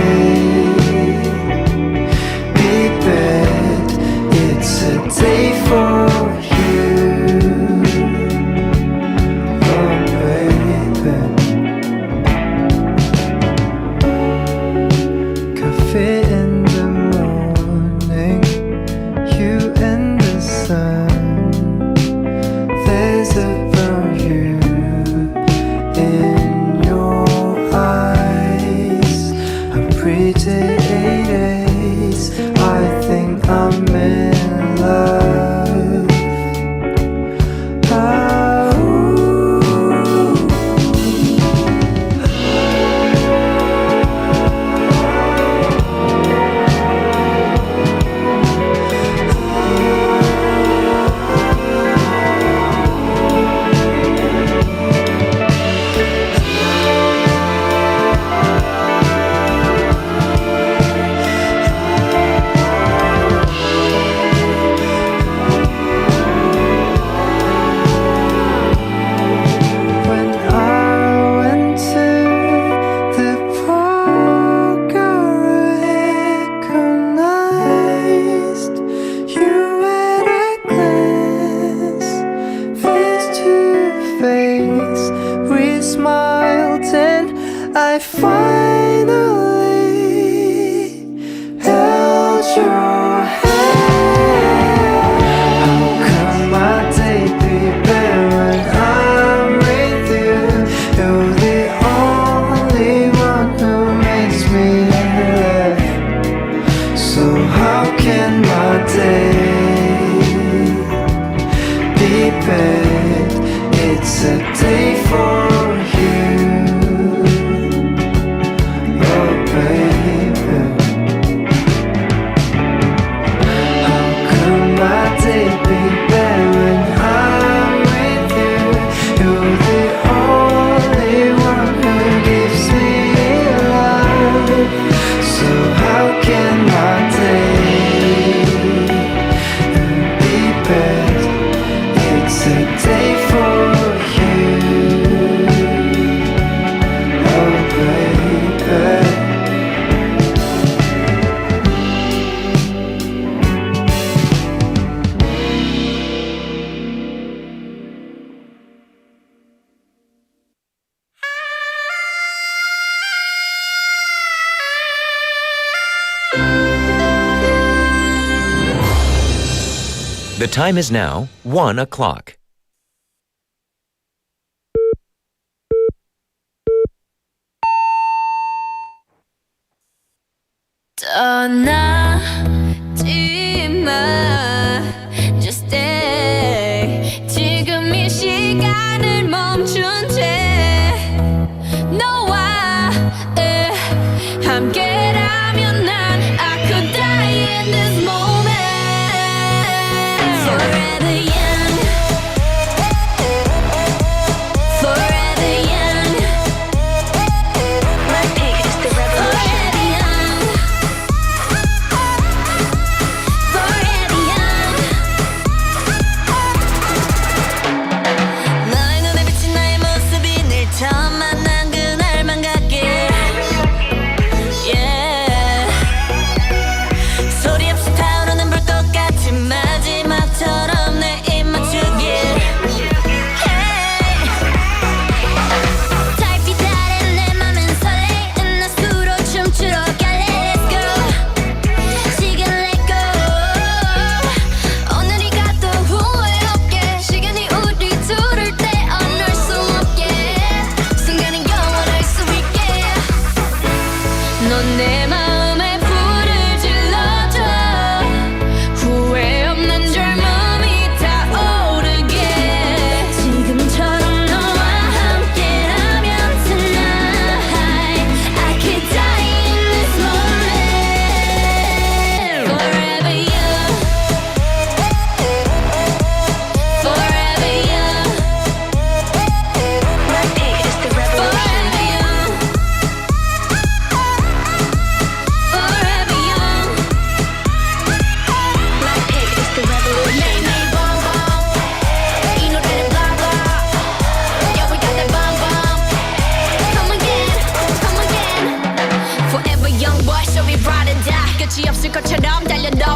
be bad? It's a day for you, oh baby. Coffee in the morning, you and the sun. There's about you in your eyes. A pretty 8 I think I'm in love. When I went to the park, I recognized you at a glance. Face to face, we smiled and I finally held your hand. How can my day be better when I'm with you? You're the only one who makes me laugh. So how can my day be bad? It's a day for you, oh baby. How can my day be bad when I'm with you? You're the only one who gives me love. So how can my day be bad? It's a day for you, oh baby. The time is now 1 o'clock. 떠나지 마, just stay. 지금 이 시간을 멈춘 채 너와 함께라면 난 I could die in this moment. Forever young, forever young. My peak is the revolution. Forever young.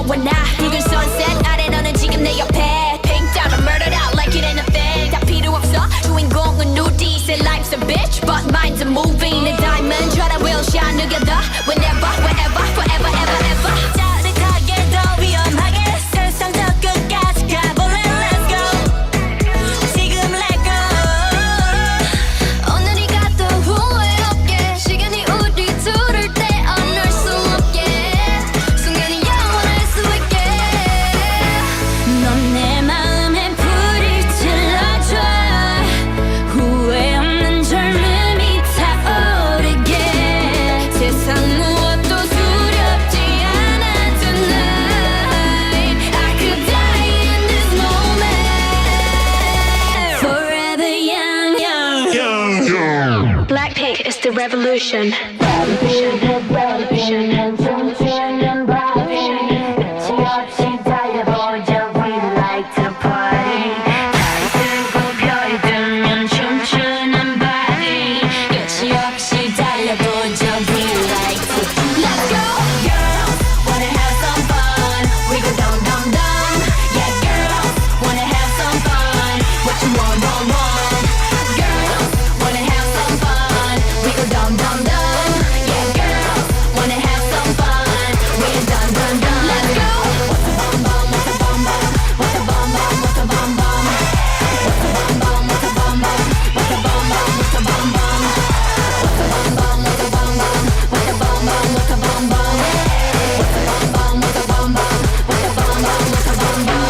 너와 나 붉은 sunset 아래 너는 지금 내 옆에 Pink diamond murdered out like it ain't a thing 다 필요 없어 주인공은 누디 Say life's a bitch but mine's a movie 내 diamond처럼 we'll shine together Whenever wherever forever ever ever 짜릿하게 더 위험하게 세상 저 끝까지 가볼래 Let's go 지금 let go 오늘이 가도 후회 없게 시간이 우리 둘을 떼어놓을 수 없게 순간이 영원할 수 있게 넌 내 마음에 불을 질러줘 후회 없는 젊음이 타오르게 세상 무엇도 두렵지 않아 tonight I could die in this moment Forever young Blackpink is the revolution Let's go, girls, wanna have some fun. We go dum dum dum. Yeah, girls, wanna have some fun. What you want? Girls, wanna have some fun. We go dum dum dum. Yeah, girls, wanna have some fun. We go dum dum dum. Let's go. What's a bum bum? What's a bum bum? What's a bum bum? What's a bum bum? What's a bum bum? What's a bum bum? What's a bum bum? What's a bum bum? What's a bum bum? What's a bum bum? What's a bum bum? What's a bum bum?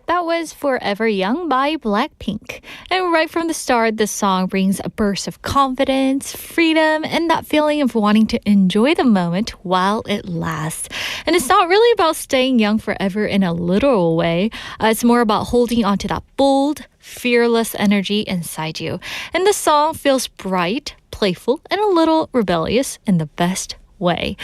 That was Forever Young by Blackpink. And right from the start, this song brings a burst of confidence, freedom, and that feeling of wanting to enjoy the moment while it lasts. And it's not really about staying young forever in a literal way. It's more about holding on to that bold, fearless energy inside you. And the song feels bright, playful, and a little rebellious in the best way.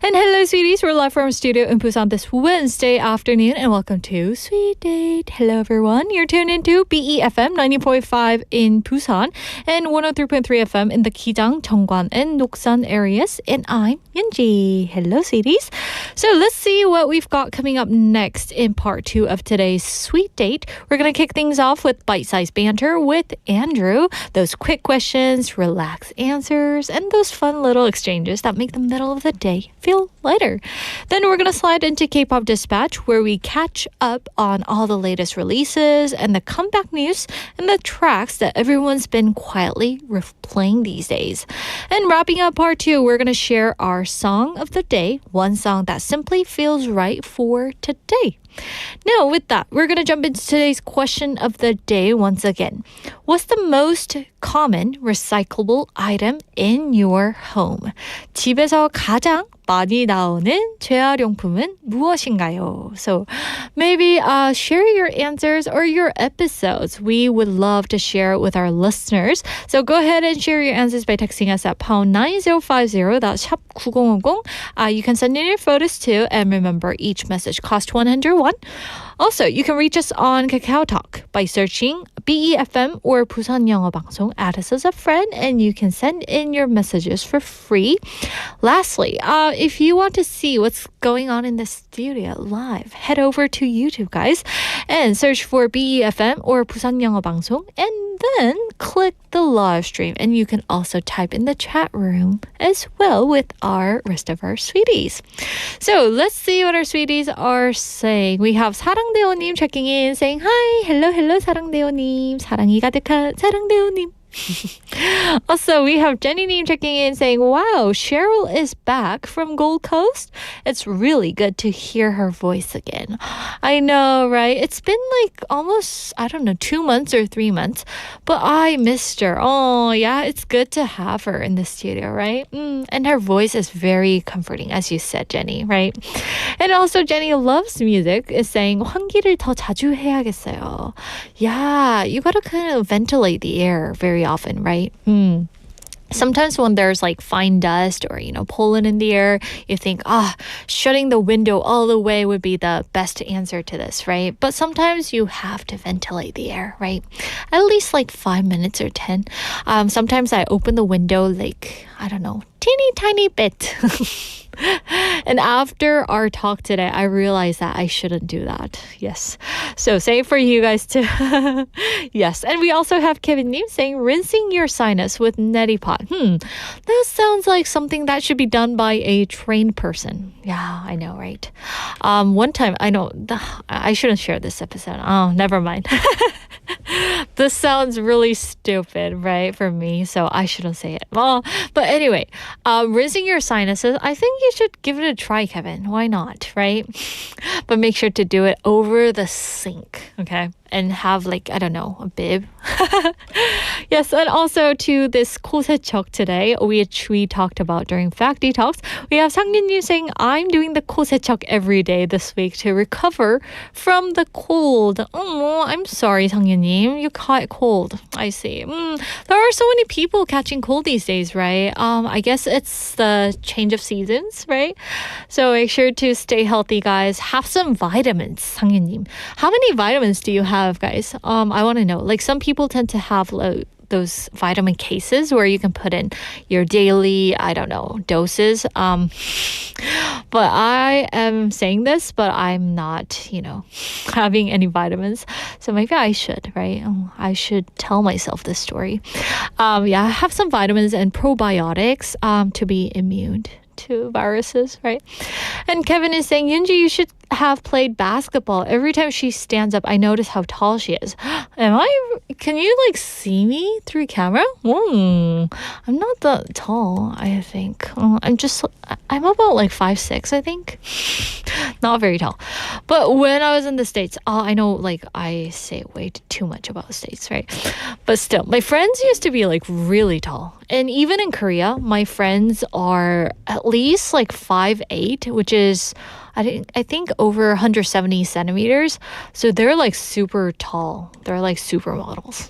And hello, sweeties. We're live from studio in Busan this Wednesday afternoon, and welcome to Sweet Date. Hello, everyone. You're tuned into BEFM 90.5 in Busan and 103.3 FM in the Kijang, Cheongwan, and Noksan areas. And I'm Yunji. Hello, sweeties. So let's see what we've got coming up next in part 2 of today's Sweet Date. We're going to kick things off with bite-sized banter with Andrew. Those quick questions, relaxed answers, and those fun little exchanges that make the middle of the day feel lighter. Then we're going to slide into K-Pop Dispatch, where we catch up on all the latest releases and the comeback news and the tracks that everyone's been quietly replaying these days. And wrapping up part 2, we're going to share our song of the day, one song that simply feels right for today. Now, with that, we're going to jump into today's question of the day once again. What's the most common recyclable item in your home? 집에서 가장 많이 나오는 재활용품은 무엇인가요? So maybe share your answers or your episodes. We would love to share it with our listeners. So go ahead and share your answers by texting us at pound 9050, that's 샵 9010. You can send in your photos too, and remember, each message costs 101. Also, you can reach us on Kakao Talk by searching BEFM or 부산영어방송. Add us as a friend, and you can send in your messages for free. Lastly, if you want to see what's going on in the studio live, head over to YouTube, guys, and search for BEFM or 부산영어방송, and then click the live stream. And you can also type in the chat room as well with our rest of our sweeties. So let's see what our sweeties are saying. We have 사랑대호님 checking in, saying hi, hello, 사랑대호님, 사랑이 가득한 사랑대호님. Also, we have Jenny checking in saying, wow, Cheryl is back from Gold Coast. It's really good to hear her voice again. I know, right? It's been like almost, 2 months or 3 months, but I missed her. Oh, yeah, it's good to have her in the studio, right? And her voice is very comforting, as you said, Jenny, right? And also, Jenny loves music, is saying, 환기를 더 자주 해야겠어요. Yeah, you gotta kind of ventilate the air very often, right? Sometimes when there's like fine dust or, pollen in the air, you think, shutting the window all the way would be the best answer to this, right? But sometimes you have to ventilate the air, right? At least like 5 minutes or 10. Sometimes I open the window like, teeny tiny bit. And after our talk today, I realized that I shouldn't do that. Yes. So same for you guys too. Yes. And we also have Kevin Nim saying, rinsing your sinus with neti pot. That sounds like something that should be done by a trained person. Yeah, I know, right? One time, I shouldn't share this episode. Oh, never mind. This sounds really stupid, right, for me, so I shouldn't say it. Well, but anyway, rinsing your sinuses, I think you should give it a try, Kevin. Why not, right? But make sure to do it over the sink, okay? And have a bib. Yes, and also to this 코세척 today, which we talked about during Fact Detox, we have 상윤님 saying, I'm doing the 코세척 every day this week to recover from the cold. Oh, I'm sorry, 상윤님. You caught cold. I see. There are so many people catching cold these days, right? I guess it's the change of seasons, right? So make sure to stay healthy, guys. Have some vitamins, 상윤님. How many vitamins do you have, guys? I want to know. Some people tend to have those vitamin cases where you can put in your daily, doses. But I am saying this, but I'm not, having any vitamins. So maybe I should, right? I should tell myself this story. Have some vitamins and probiotics to be immune to viruses, right? And Kevin is saying, Yunji, you should have played basketball. Every time she stands up, I notice how tall she is. Can you see me through camera? I'm not that tall, I think. I'm about 5'6", I think. Not very tall. But when I was in the States, I know I say way too much about the States, right? But still, my friends used to be really tall. And even in Korea, my friends are at least 5'8", which is I think over 170 centimeters. So they're super tall. They're supermodels.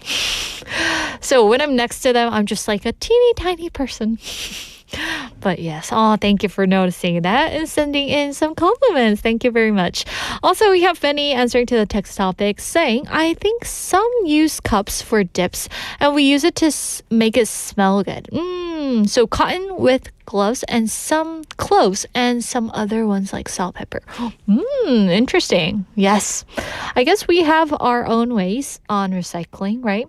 So when I'm next to them, I'm just a teeny tiny person. But yes, thank you for noticing that and sending in some compliments. Thank you very much. Also, we have Benny answering to the text topic saying, I think some use cups for dips and we use it to make it smell good. So cotton with gloves and some cloves and some other ones like salt, pepper. Interesting. Yes. I guess we have our own ways on recycling, right?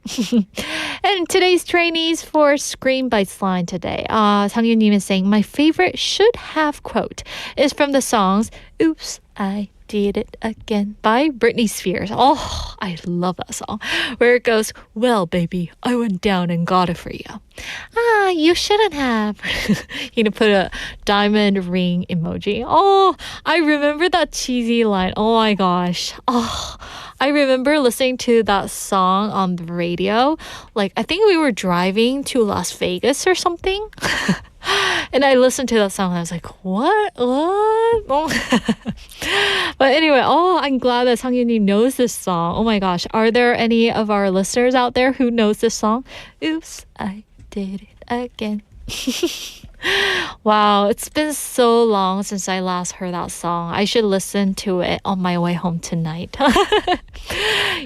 And today's trainees for Scream Bites line today. 상윤님 is saying, my favorite should have quote is from the songs Oops, I Did It Again by Britney Spears. Oh, I love that song. Where it goes, well, baby, I went down and got it for you. You shouldn't have. Put a diamond ring emoji. Oh, I remember that cheesy line. Oh my gosh. Oh, I remember listening to that song on the radio. I think we were driving to Las Vegas or something. And I listened to that song and I was like, what? But anyway, I'm glad that 상윤님 knows this song. Oh my gosh. Are there any of our listeners out there who knows this song? Oops, I did it again. Wow, it's been so long since I last heard that song. I should listen to it on my way home tonight.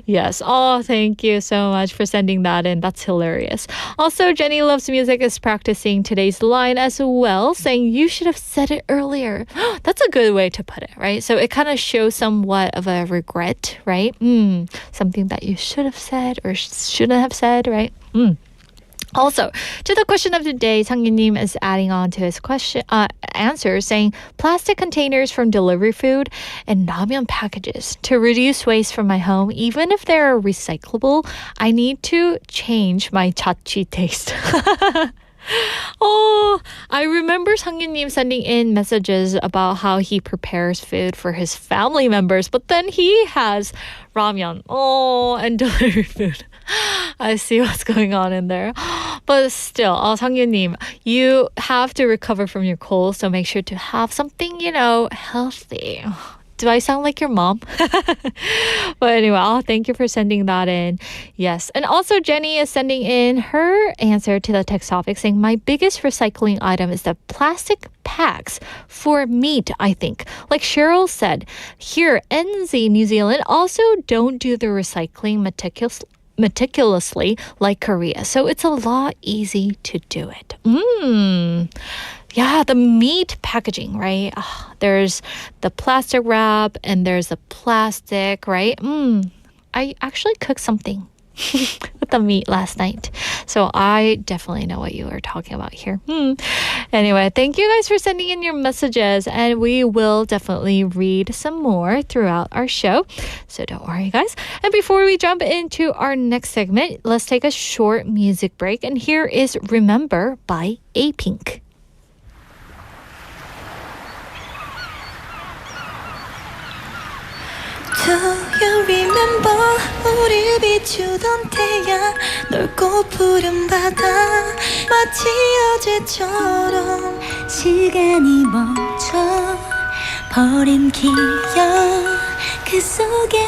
Yes. Thank you so much for sending that in. That's hilarious. Also, Jenny Loves Music is practicing today's line as well, saying you should have said it earlier. That's a good way to put it, right? So it kind of shows somewhat of a regret, right? Something that you should have said or shouldn't have said, right? Also, to the question of the day, 상윤님 is adding on to his answer, saying plastic containers from delivery food and ramen packages. To reduce waste from my home, even if they're recyclable, I need to change my chachi taste. I remember 상윤님 sending in messages about how he prepares food for his family members, but then he has ramen, and delivery food. I see what's going on in there. But still, 상윤님, you have to recover from your cold, so make sure to have something, healthy. Do I sound like your mom? But anyway, thank you for sending that in. Yes. And also Jenny is sending in her answer to the text topic saying, my biggest recycling item is the plastic packs for meat, I think. Like Cheryl said, here, NZ, New Zealand, also don't do the recycling meticulously like Korea. So it's a lot easy to do it. Yeah, the meat packaging, right? There's the plastic wrap and there's the plastic, right? I actually cooked something with the meat last night. So I definitely know what you are talking about here. Anyway, thank you guys for sending in your messages, and we will definitely read some more throughout our show. So don't worry, guys. And before we jump into our next segment, let's take a short music break. And here is Remember by A-Pink. Do you remember 우리 비추던 태양 넓고 푸른 바다 마치 어제처럼 시간이 멈춰 버린 기억 그 속에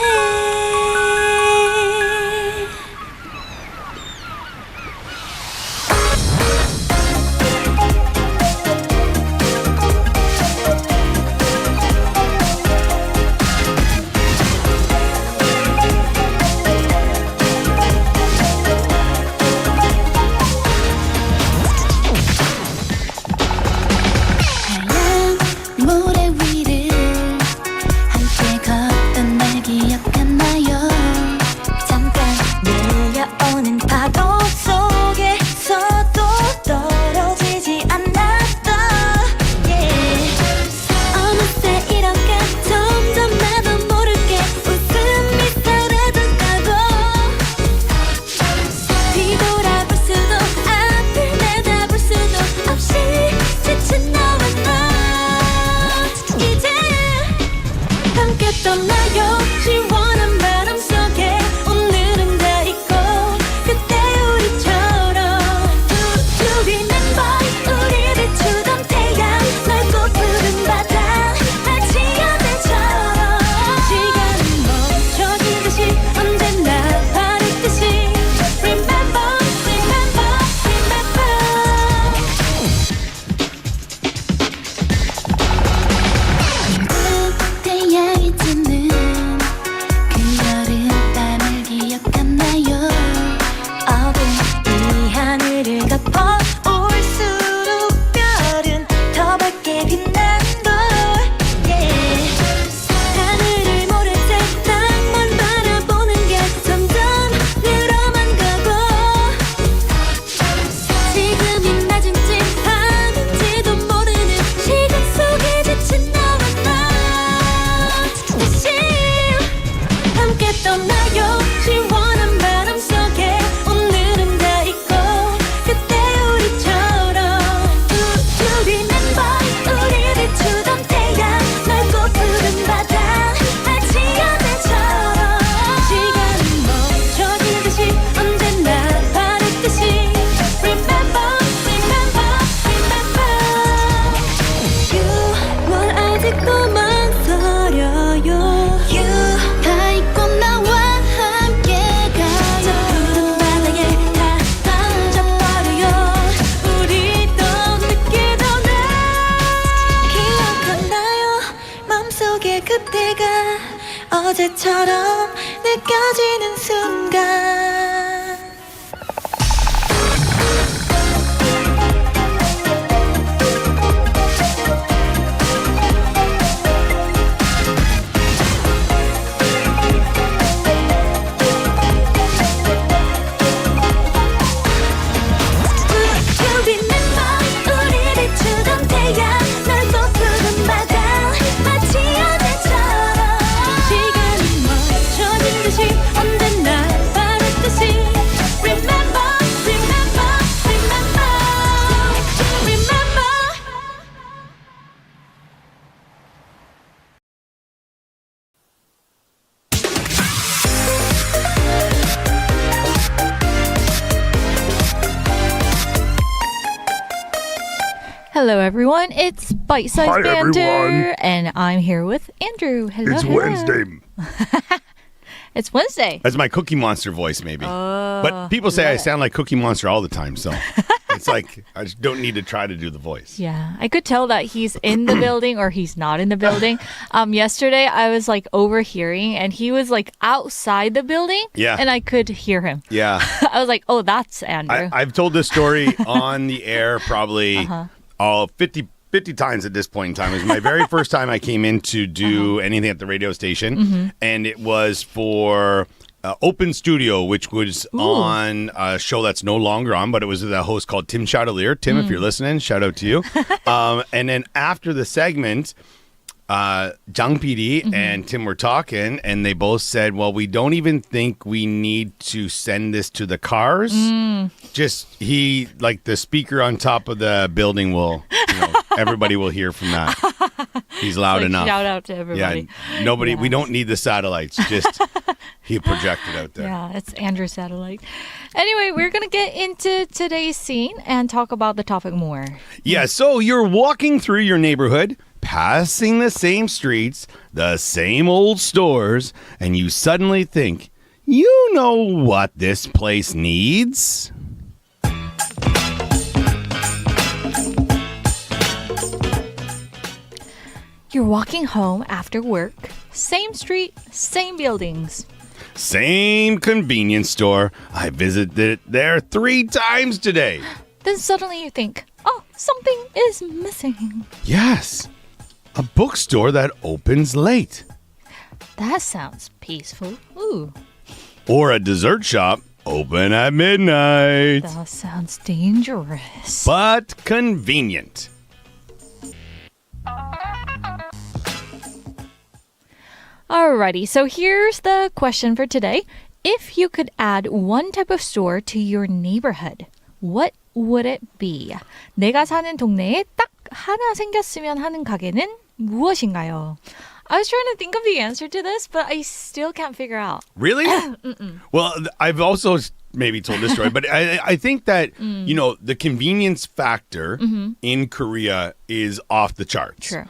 어제처럼 느껴지는 순간 Hello, everyone. It's Sized Hi, Banter, everyone. and I'm here with Andrew. Hello. It's hello. Wednesday. It's Wednesday. That's my Cookie Monster voice, maybe. But people say I sound like Cookie Monster all the time, so It's like I just don't need to try to do the voice. Yeah, I could tell that he's in the building or he's not in the building. Yesterday, I was like overhearing and he was like outside the building. Yeah. And I could hear him. Yeah. I was like, oh, that's Andrew. I've told this story on the air probably all 50 times at this point in time. It was my very first time I came in to do anything at the radio station. And it was for Open Studio, which was on a show that's no longer on, but it was the host called Tim Chatelier. Tim, if you're listening, shout out to you. And then after the segment, Jang PD and Tim were talking, and they both said, well, we don't even think we need to send this to the cars. Just like the speaker on top of the building will, everybody will hear from that. He's loud enough. Shout out to everybody. Yeah, we don't need the satellites. Just he projected out there. Yeah, it's Andrew's satellite. Anyway, we're going to get into today's scene and talk about the topic more. Yeah, so you're walking through your neighborhood, passing the same streets, the same old stores, and you suddenly think, you know what this place needs? You're walking home after work. Same street, same buildings. Same convenience store. I visited it there 3 times today. Then suddenly you think, oh, something is missing. Yes, a bookstore that opens late. That sounds peaceful. Ooh, Or a dessert shop open at midnight. that sounds dangerous. But convenient. Alrighty, so here's the question for today. If you could add one type of store to your neighborhood, what would it be? 내가 사는 동네에 딱 하나 생겼으면 하는 가게는 무엇인가요? I was trying to think of the answer to this, but I still can't figure out. Really? Well, I've also maybe told this story, but I think that, the convenience factor in Korea is off the charts. True.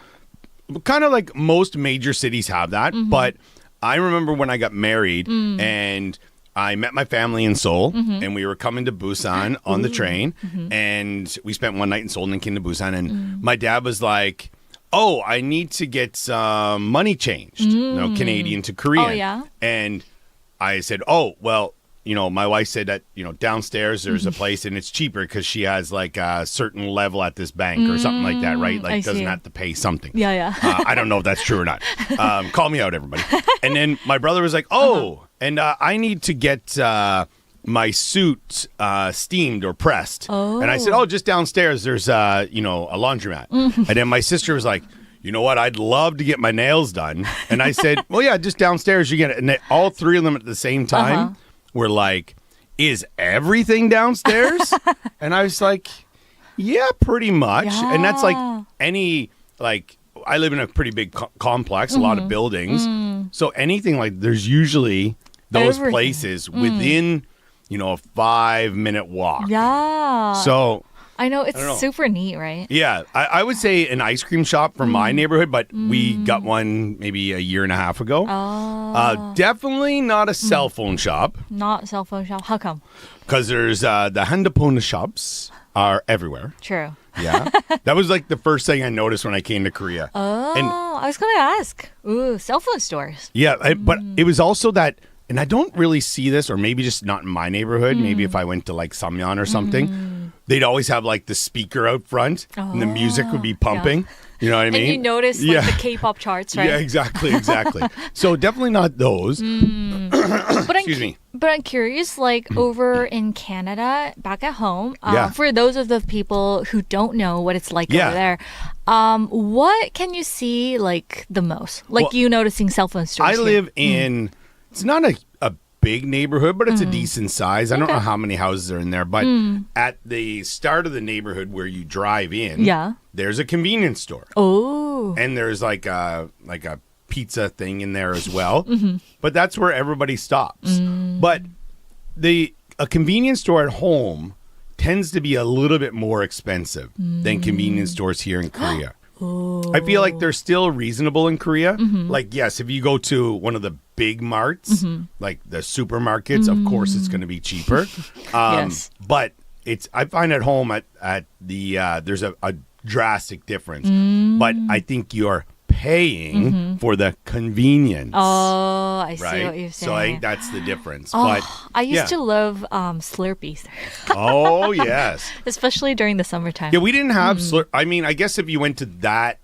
Kind of like most major cities have that, but I remember when I got married and I met my family in Seoul and we were coming to Busan on the train and we spent one night in Seoul and then came to Busan and my dad was like, oh, I need to get some money changed, Canadian to Korean. Oh, yeah? And I said, oh, well, my wife said that, downstairs there's a place and it's cheaper because she has like a certain level at this bank or something like that, right? Like I doesn't see. have to pay something. Yeah. I don't know if that's true or not. Call me out, everybody. And then my brother was like, oh, and I need to get my suit steamed or pressed. Oh. And I said, oh, just downstairs there's, a laundromat. And then my sister was like, you know what? I'd love to get my nails done. And I said, well, yeah, just downstairs you get it. And they, all 3 of them at the same time were like, is everything downstairs? And I was like, yeah, pretty much. Yeah. And that's like I live in a pretty big complex, a lot of buildings. So anything like there's usually those Everything. places within, a 5-minute walk. Yeah. So I know, it's don't know. super neat, right? yeah, I would say an ice cream shop for my neighborhood, but we got one maybe a year and a half ago. Definitely not a cell phone shop Not cell phone shop. How come? because there's the handphone shops are everywhere. True. Yeah, that was like the first thing I noticed when I came to Korea. Oh, And I was going to ask. Ooh, cell phone stores. yeah, but it was also that, and I don't really see this, or maybe just not in my neighborhood. Maybe if I went to like Samyeon or something, they'd always have like the speaker out front, and the music would be pumping. You know what I mean? And you notice like the K-pop charts, right? Yeah, exactly. So definitely not those. But Excuse me. But I'm curious, like over in Canada, back at home, Yeah. for those of the people who don't know what it's like Yeah. over there, what can you see like the most? Like Well, you noticing cell phone stores? I here. live in, it's not a big neighborhood, but it's a decent size. I don't know how many houses are in there, but at the start of the neighborhood where you drive in, Yeah. there's a convenience store. Oh. And there's like a pizza thing in there as well. But that's where everybody stops. But a convenience store at home tends to be a little bit more expensive than convenience stores here in Korea. I feel like they're still reasonable in Korea. Like, yes, if you go to one of the big marts, like the supermarkets, of course it's going to be cheaper. Yes. But I find at home at the there's a drastic difference, but I think you're paying for the convenience. Oh, I see right? what you're saying. So I think that's the difference. Oh, But I used yeah. to love Slurpees, Oh yes. especially during the summertime. Yeah, we didn't have I mean, I guess if you went to that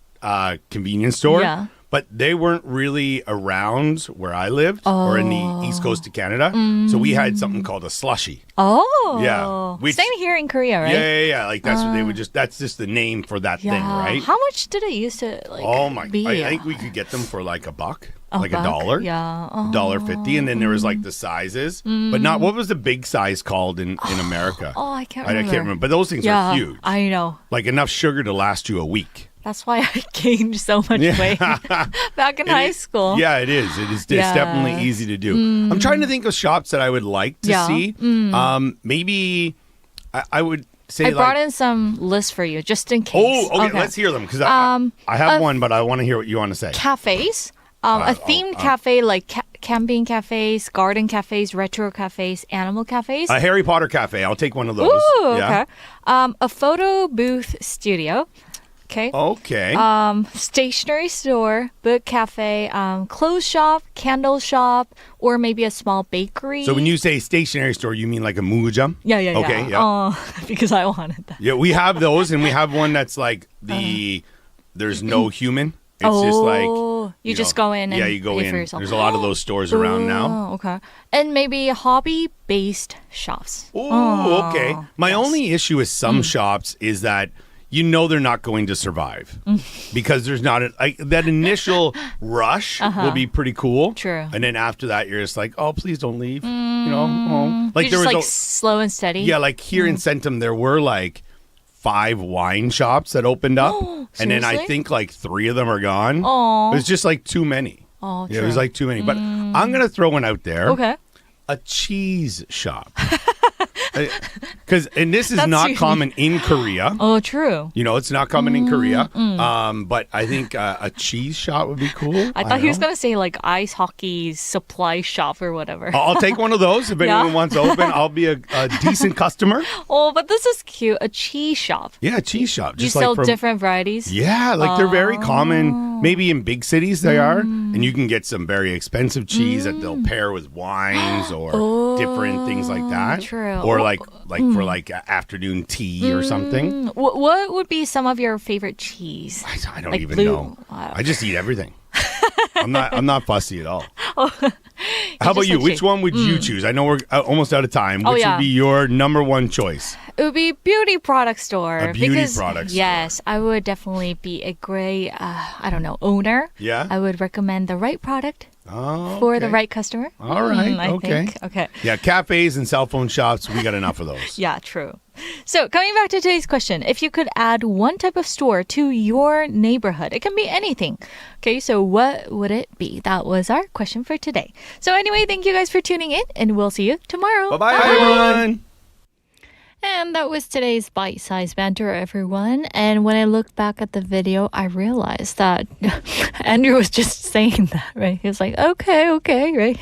convenience store, Yeah. but they weren't really around where I lived or in the east coast of Canada. So we had something called a slushy. Oh, Yeah, which- same here in Korea, right? Yeah. Like that's what they would just. That's just the name for that thing, right? How much did it used to like? Oh my! be? I think we could get them for like $1, like buck? $1. Yeah. $1.50, and then there was like the sizes, but not what was the big size called in America? Oh, I can't I remember. can't remember. But those things Yeah, are huge, I know. like enough sugar to last you a week. That's why I gained so much weight back in high school. Yeah, it is. It's Yeah. definitely easy to do. I'm trying to think of shops that I would like to Yeah. see. Maybe I would say I like. brought in some lists for you just in case. Oh, okay. Let's hear them because I have one, but I want to hear what you want to say. Cafes. A themed cafe like camping cafes, garden cafes, retro cafes, animal cafes. A Harry Potter cafe. I'll take one of those. Ooh, Yeah. okay. A photo booth studio. Okay. Okay. Stationery store, book cafe, clothes shop, candle shop, or maybe a small bakery. So when you say stationery store, you mean like a mugajam? yeah. Okay, yeah. Because I wanted that. Yeah, we have those, and we have one that's like there's no human. It's just like you just go in and yeah, you go pay in. for yourself. There's a lot of those stores around now. Oh, okay. And maybe hobby-based shops. Oh, okay. My only issue with some shops is that you know they're not going to survive because there's not that initial rush will be pretty cool. True. And then after that, you're just like, oh, please don't leave. You know, like You're there just was like slow and steady. yeah, like here in Centum, there were like 5 wine shops that opened up, and then I seriously? think like 3 of them are gone. Oh. It was just like too many. Oh, Yeah, it was like too many. But I'm gonna throw one out there. Okay. A cheese shop. And this is That's not unique. common in Korea. Oh, true. You know, it's not common in Korea. But I think a cheese shop would be cool. I thought he was going to say like ice hockey supply shop or whatever. I'll take one of those if anyone Yeah. wants to open. I'll be a decent customer. Oh, but this is cute. A cheese shop. Yeah, a cheese shop. You Just sell like from, different varieties? Yeah, like they're very common. Maybe in big cities they are, and you can get some very expensive cheese that they'll pair with wines or different things like that. True. Or like for like afternoon tea or something. What would be some of your favorite cheese? I don't Like even blue- know. Wow. I just eat everything. I'm not fussy at all. How about just you? like Which cheese. one would you choose? I know we're almost out of time. Which yeah. would be your number one choice? It would be beauty product store. A beauty because, product store. Yes, I would definitely be a great, owner. Yeah? I would recommend the right product Oh, for the okay. right customer. All right. I okay. think. Okay. Yeah, cafes and cell phone shops, we got enough of those. Yeah, true. So, coming back to today's question, if you could add one type of store to your neighborhood, it can be anything. Okay, so what would it be? That was our question for today. So, anyway, thank you guys for tuning in, and we'll see you tomorrow. Bye-bye, everyone. And that was today's bite-sized banter, everyone. And when I looked back at the video, I realized that Andrew was just saying that, right? He was like, okay, right?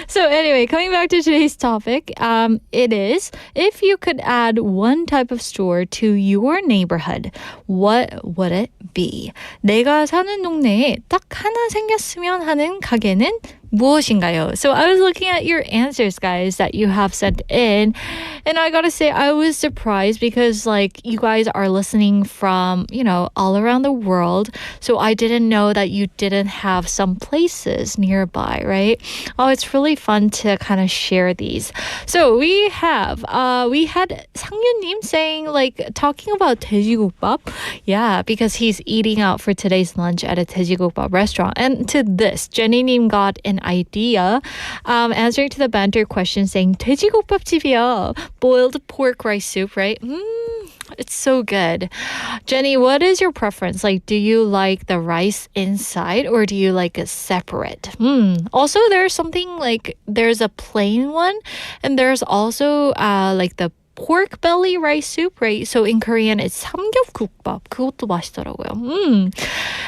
So anyway, coming back to today's topic, it is, if you could add one type of store to your neighborhood, what would it be? 내가 사는 동네에 딱 하나 생겼으면 하는 가게는 무엇인가요? So I was looking at your answers, guys, that you have sent in, and I gotta say I was surprised because like you guys are listening from, all around the world. So I didn't know that you didn't have some places nearby, right? Oh, it's really fun to kind of share these. So we had 상윤님 saying like talking about 돼지국밥. Yeah, because he's eating out for today's lunch at a 돼지국밥 restaurant. And to this, Jenny님 got an idea, answering to the banter question saying 돼지국밥집이요. Boiled pork rice soup, right? It's so good. Jenny, what is your preference? Like, do you like the rice inside or do you like it separate? Also, there's something like, there's a plain one and there's also like the pork belly rice soup, right? So in Korean, it's 삼겹국밥. 그것도 맛있더라고요.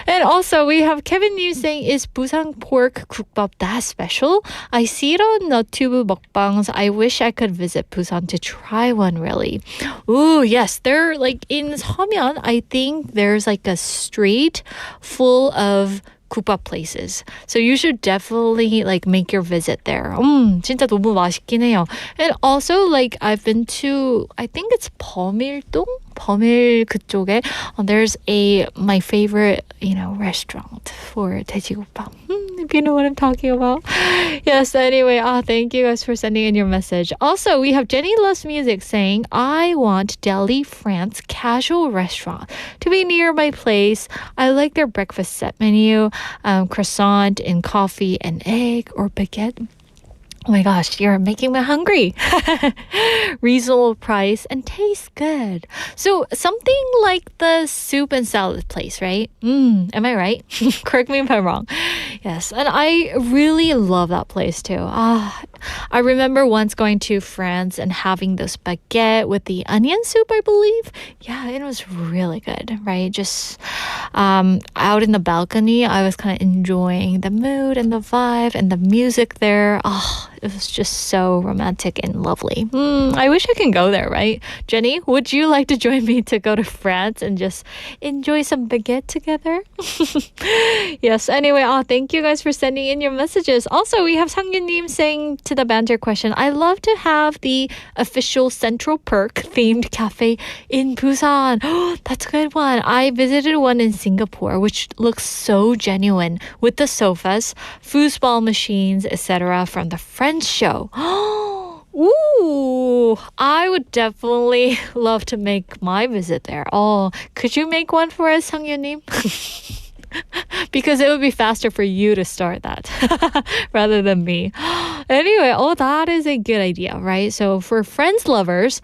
And also we have Kevin Yu saying, is Busan pork 국밥 that special? I see it on YouTube mukbangs. I wish I could visit Busan to try one really. Ooh, yes. They're like in Seomyeon, I think there's like a street full of 국밥 places. So you should definitely like make your visit there. 진짜 너무 맛있긴 해요. And also like I've been to, I think it's 범일동? 범일 그쪽에 there's my favorite, restaurant for 돼지국밥. If you know what I'm talking about. Yes, anyway, thank you guys for sending in your message. Also, we have Jenny Loves Music saying, I want Delhi, France casual restaurant to be near my place. I like their breakfast set menu, croissant and coffee and egg or baguette. Oh my gosh, you're making me hungry. Reasonable price and tastes good. So something like the soup and salad place, right? Am I right? Correct me if I'm wrong. Yes, and I really love that place too. I remember once going to France and having this baguette with the onion soup, I believe. Yeah, it was really good, right? Just out in the balcony, I was kind of enjoying the mood and the vibe and the music there. It was just so romantic and lovely. I wish I can go there, right? Jenny, would you like to join me to go to France and just enjoy some baguette together? Yes, anyway, thank you guys for sending in your messages. Also, we have Sangyunim saying to the banter question, I love to have the official Central Perk themed cafe in Busan. That's a good one. I visited one in Singapore, which looks so genuine with the sofas, foosball machines, etc. from the French show. Ooh, I would definitely love to make my visit there. Could you make one for us, Sangyunim? Because it would be faster for you to start that rather than me. Anyway, that is a good idea, right? So for Friends lovers,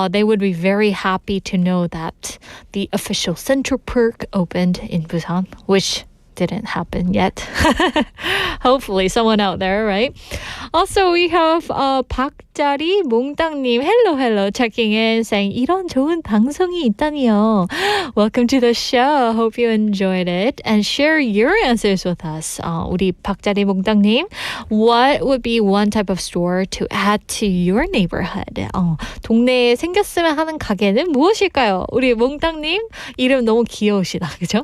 they would be very happy to know that the official Central Perk opened in Busan, which didn't happen yet. Hopefully someone out there, right? Also, we have 박자리 몽땅님, hello, checking in, saying 이런 좋은 방송이 있다니요. Welcome to the show. Hope you enjoyed it and share your answers with us. 우리 박자리 몽땅님, what would be one type of store to add to your neighborhood? 동네에 생겼으면 하는 가게는 무엇일까요? 우리 몽땅님 이름 너무 귀여우시다, 그죠?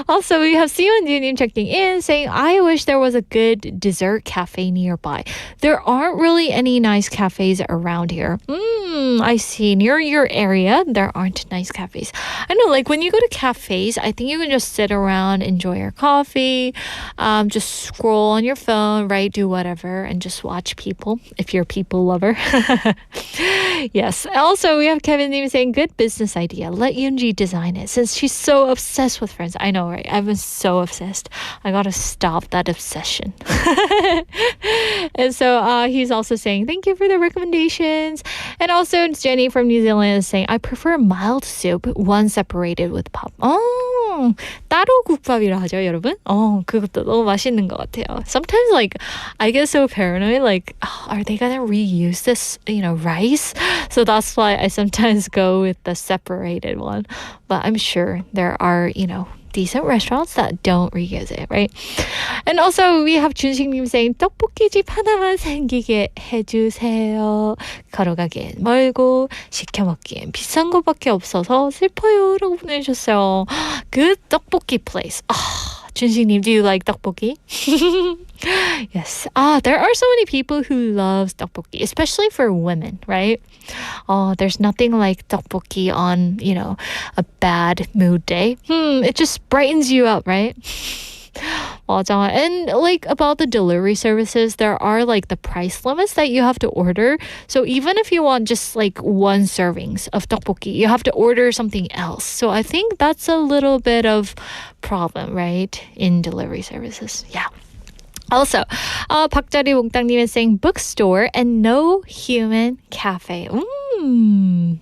Also, we have Siwon-Ju님 checking in, saying, I wish there was a good dessert cafe nearby. There aren't really any nice cafes around here. I see. Near your area, there aren't nice cafes. I know, like when you go to cafes, I think you can just sit around, enjoy your coffee, just scroll on your phone, right? Do whatever, and just watch people if you're a people lover. Yes. Also, we have Kevin Nim saying, good business idea. Let Yoonji design it since she's so obsessed with Friends. I know, right? I've been so obsessed. I gotta stop that obsession. And so he's also saying, thank you for the recommendations. And also Jenny from New Zealand is saying, I prefer mild soup, one separated with pop. 따로 국밥이라 하죠, 여러분? 그것도 너무 맛있는 것 같아요. Sometimes, like, I get so paranoid, like, are they gonna reuse this, rice? So that's why I sometimes go with the separated one. But I'm sure there are, decent restaurants that don't reuse it, right? And also we have 준식님 saying 떡볶이집 하나만 생기게 해주세요. 걸어가기엔 멀고 시켜먹기엔 비싼 거밖에 없어서 슬퍼요 라고 보내주셨어요. Good 떡볶이 place. 준식님, do you like 떡볶이? Yes. There are so many people who love 떡볶이, especially for women, right? There's nothing like 떡볶이 on, a bad mood day. It just brightens you up, right? 맞아. And like about the delivery services, there are like the price limits that you have to order. So even if you want just like one servings of tteokbokki, you have to order something else. So I think that's a little bit of problem, right? In delivery services. Yeah. Also, 박자리 몽땅님 is saying bookstore and no human cafe.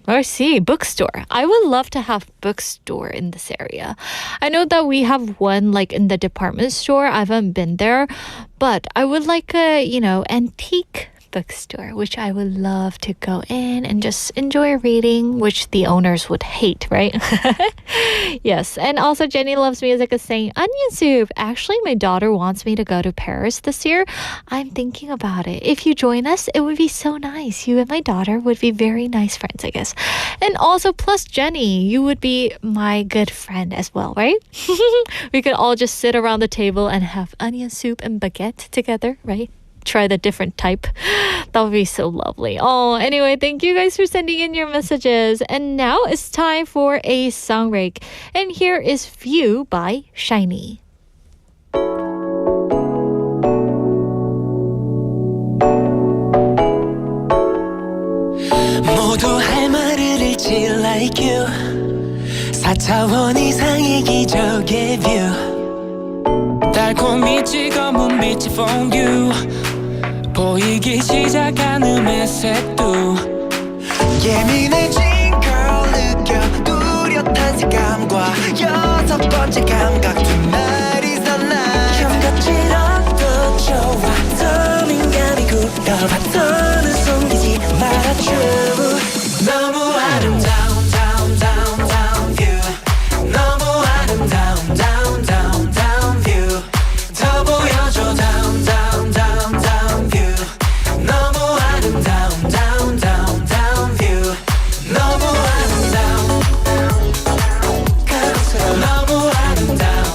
I see. Bookstore. I would love to have bookstore in this area. I know that we have one like in the department store. I haven't been there, but I would like a, antique bookstore, which I would love to go in and just enjoy reading, which the owners would hate, right? Yes. And also Jenny Loves Music is saying, onion soup. Actually, my daughter wants me to go to Paris this year. I'm thinking about it. If you join us, it would be so nice. You and my daughter would be very nice friends, I guess. And also, plus Jenny, you would be my good friend as well, right? We could all just sit around the table and have onion soup and baguette together, right? Try the different type. That would be so lovely. Oh, anyway, thank you guys for sending in your messages. And now it's time for a song break. And here is View by Shiny. 모두 할 말을 잃지 like you 4차원 이상의 기적의 view 달콤히 찍어본 빛이 for you 보이기 시작하는 매색도 예민해진 girl 느껴 뚜렷한 색감과 여섯 번째 감각 Tonight is the night 형같이 더 좋아 더 민감히 굳어봐 더는 숨기지 말아줘 너무 아름다운 down down down view 너무 아름다운 down down down view 더 보여줘 down down down down view 너무 아름다운 down down down view 너무 아름다운 그곳으로 너무 아름다운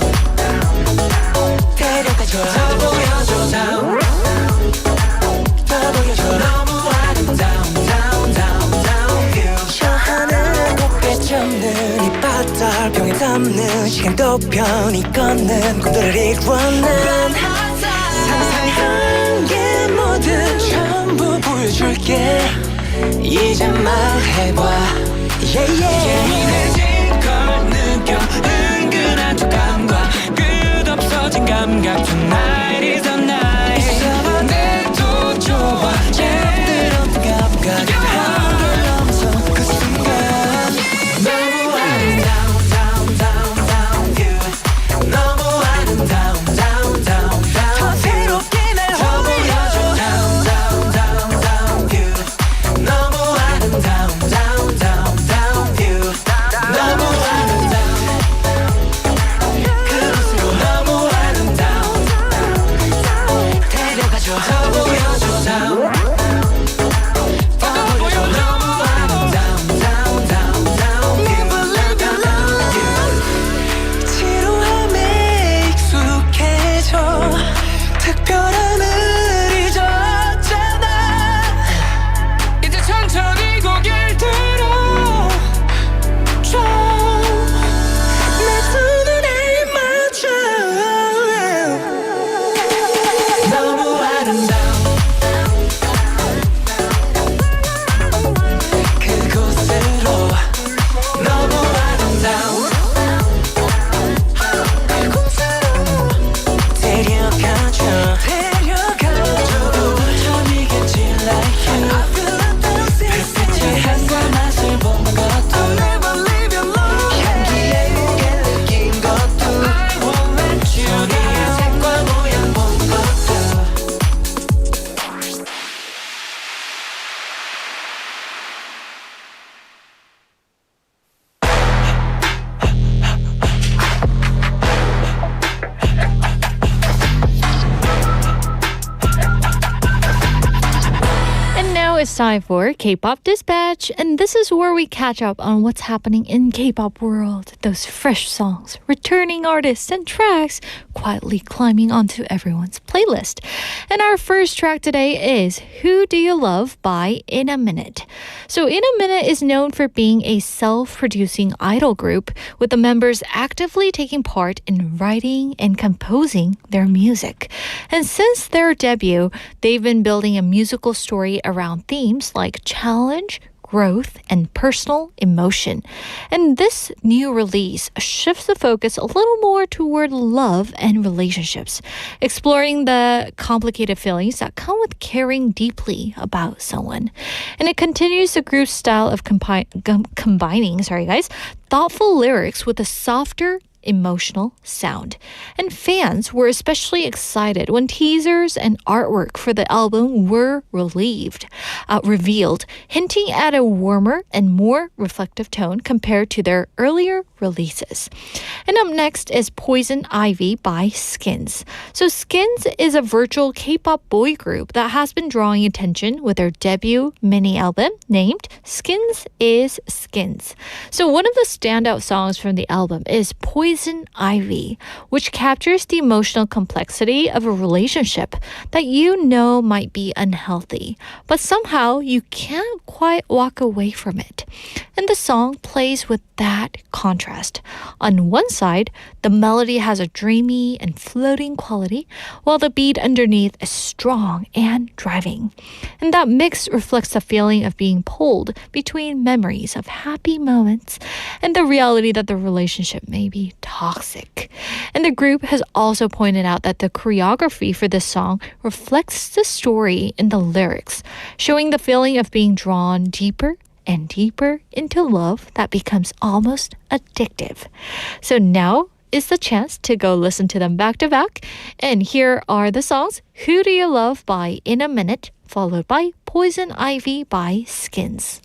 데려가줘 더 보여줘 down 더 보여줘 너무 아름다운 down down down view 저 하늘을 곱게 접는 이 바다 병에 담는 시간도 편히 걷는 꿈들을 이루어 난 상상한 게 뭐든 전부 보여줄게 이제 말해봐 예민해진 걸 느껴 은근한 촉감과 끝없어진 감각 Tonight is the night 있어봐 내도 좋아 제대로 든 감각 한결 넘쳐 그 순간 너무 아름다운 down down down view 너무 아름다운 down down down 더 새롭게 날 더 보여줘 down down down down view 너무 아름다운 down down down view 너무 아름다운 그곳으로 너무 아름다운 데려가줘 더 보여줘 down 더 보여줘 너무 아름다운 down down down view 지루함에 익숙해져 특별함을 잊었잖아 이제 천천히 고개를 들어 내 눈에 맞춰 너무 아름다운 그곳으로 너무 아름다운 그곳으로 데려가줘 처음이겠지 like you I feel like dancing 불빛의 향과 맛을 본 것도 I'll never leave your love 향기에 무게 느낀 것도 I won't let you 네의 색과 모양 본 것도 And now it's time for K-pop Dispatch, and this is where we catch up on what's happening in K-pop world. Those fresh songs, returning artists, and tracks quietly climbing onto everyone's playlist. And our first track today is Who Do You Love by In a Minute. So In a Minute is known for being a self-producing idol group with the members actively taking part in writing and composing their music. And since their debut, they've been building a musical story around themes like challenge, growth, and personal emotion. And this new release shifts the focus a little more toward love and relationships, exploring the complicated feelings that come with caring deeply about someone. And it continues the group's style of combining thoughtful lyrics with a softer, emotional sound. And fans were especially excited when teasers and artwork for the album were revealed, hinting at a warmer and more reflective tone compared to their earlier releases. And up next is Poison Ivy by SKINZ. So SKINZ is a virtual K-pop boy group that has been drawing attention with their debut mini album named SKINZ is SKINZ. So one of the standout songs from the album is Poison Ivy, which captures the emotional complexity of a relationship that you know might be unhealthy, but somehow you can't quite walk away from it. And the song plays with that contrast. On one side, the melody has a dreamy and floating quality, while the beat underneath is strong and driving. And that mix reflects the feeling of being pulled between memories of happy moments and the reality that the relationship may be toxic. And the group has also pointed out that the choreography for this song reflects the story in the lyrics, showing the feeling of being drawn deeper and deeper into love that becomes almost addictive. So now is the chance to go listen to them back to back. And here are the songs Who Do You Love by In a Minute, followed by Poison Ivy by SKINZ.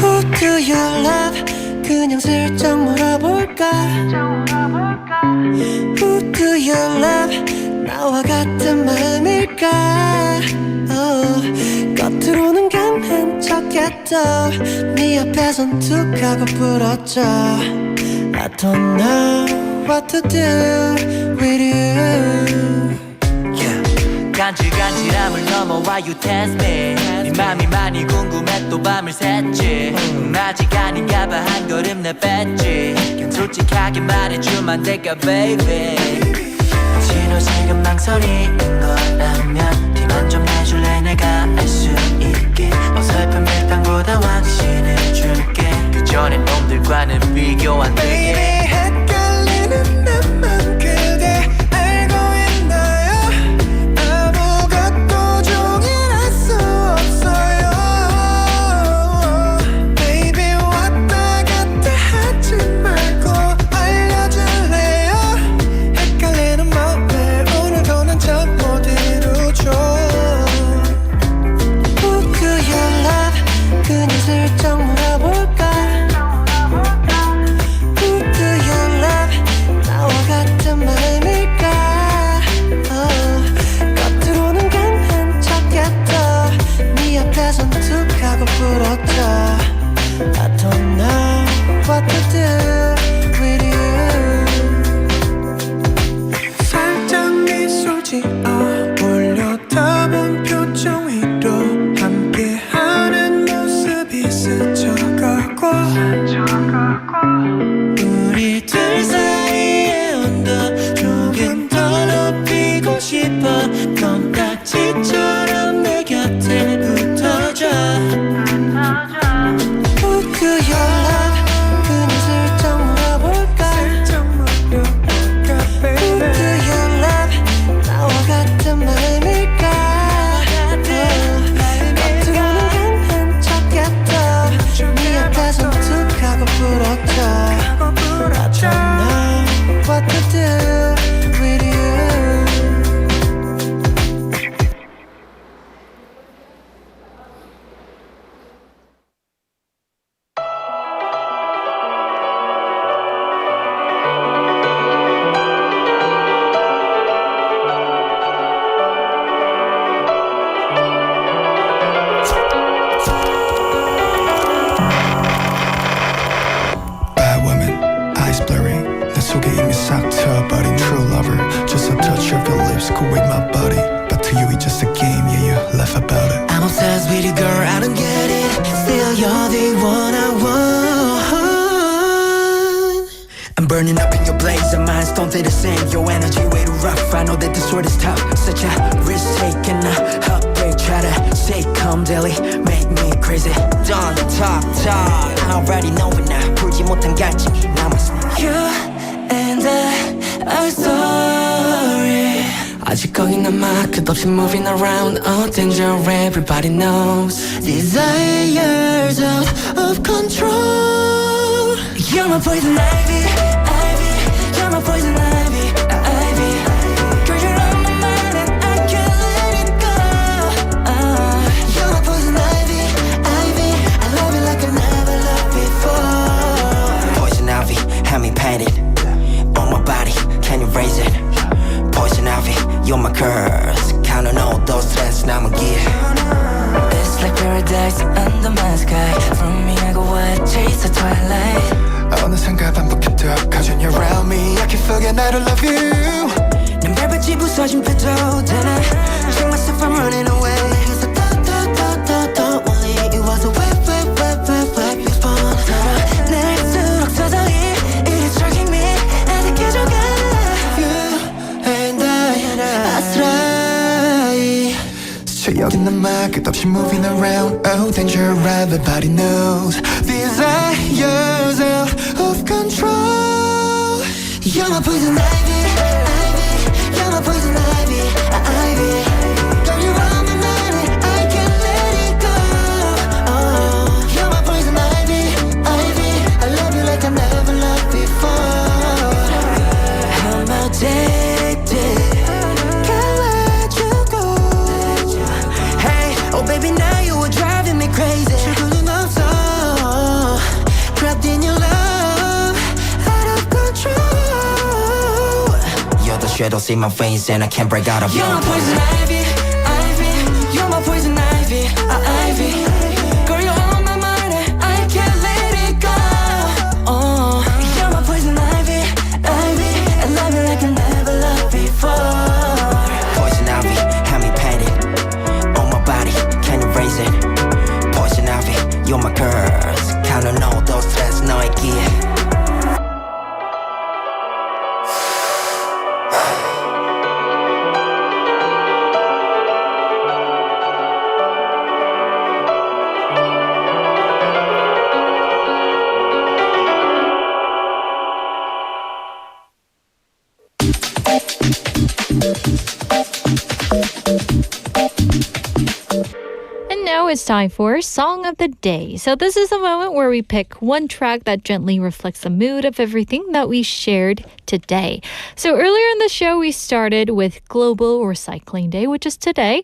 Who do you love? 그냥 슬쩍 물어볼까? Who do you love? 나와 같은 마음일까? 겉으로는 강한 척해도 네 앞에선 툭 하고 부러져. I don't know what to do with you. 간질간질함을 넘어와 you test me 네 맘이 많이 궁금해 또 밤을 샜지 아직 아닌가 봐 한 걸음 내뺐지 그냥 솔직하게 말해주면 될까 baby 지금 지금 망설이는 거라면 티만 좀 내줄래 내가 알 수 있게 어설픈 밀당보다 확신해줄게 그 전에 놈들과는 비교 안 되게 Baby 헷갈리는 나만 그대 알고 있나요 아무것도 종일할 수 없어요 Baby 왔다 갔다 하지 말고 알려줄래요 헷갈리는 맘을 오늘도 난 참 못 이루죠 Who do you love 그냥 슬쩍 물어볼까 Who do you love 나와 같은 마음일까 겉으로는 강한 척해도 네 앞에선 툭 하고 부러져 I don't know what to do with you 살짝 미소 지어 올려다본 표정 위로 함께하는 모습이 스쳐가고 우리들 사이의 온도 조금 더 높이고 싶어 껌딱지처럼 내 곁에 붙어줘 Who do you love 그냥 슬쩍 물어볼까 Who do you love 나와 같은 마음일까 겉으로는 강한 척해도 네 앞에선 툭 하고 부러져 I don't know what to do with you Bad woman, eyes blurry 내 속에 이미 싹 트여버린 true lover Just a touch of your lips could wake my body But to you it's just a game, yeah you laugh about it I'm obsessed with you girl, I don't get it Still you're the one I want I'm burning up in your blaze, our minds don't feel the same Your energy way too rough, I know that this word is tough Such a risk taking, a heartbreak Try to say come daily, make me crazy Don't talk, I already know it now 풀지 못한 갈증이 남았어 You and I are sorry 아직 지역이 남아 끝없이 moving around Oh danger everybody knows Desires out of control You're my poison ivy, ivy You're my poison ivy, ivy Girl you're on my mind and I can't let it go You're my poison ivy, ivy I love you like I never loved before Poison ivy, have me painted On my body, can you raise it? Poison ivy, you're my curse Counting all those threats, now I'm gear It's like paradise under my sky From me I go wide, chase the twilight 어느샌가 반복했다 Cause when you're around me I can forget that I love you 난 발받치 부서진 패도 되나 Check myself I'm running away Cause I thought only it was a way before 날수록 서서히 It's striking me 아득해져가 아스라이 지역이 남아 끝없이 moving around Oh danger everybody knows Desires out of control You're my poison ivy, ivy You're my poison ivy, ivy Girl you're on my mind and I can't let it go Oh, you're my poison ivy, ivy I love you like I never loved before I'm addicted Can't let you go Hey, oh baby now you are driving me crazy 출구는 없어 Trapped in your love Out of control You're the shadows in my veins and I can't break out of your You're my poison ivy, ivy You're my poison ivy, ivy Girl you're on my mind and I can't let it go Oh, you're my poison ivy, ivy I love you like I never loved before Poison ivy, have me painted On my body, can you raise it? Poison ivy, you're my curse Counting all those threats, 너에게 And now it's time for Song of the Day. So this is the moment where we pick one track that gently reflects the mood of everything that we shared today. So earlier in the show, we started with Global Recycling Day, which is today,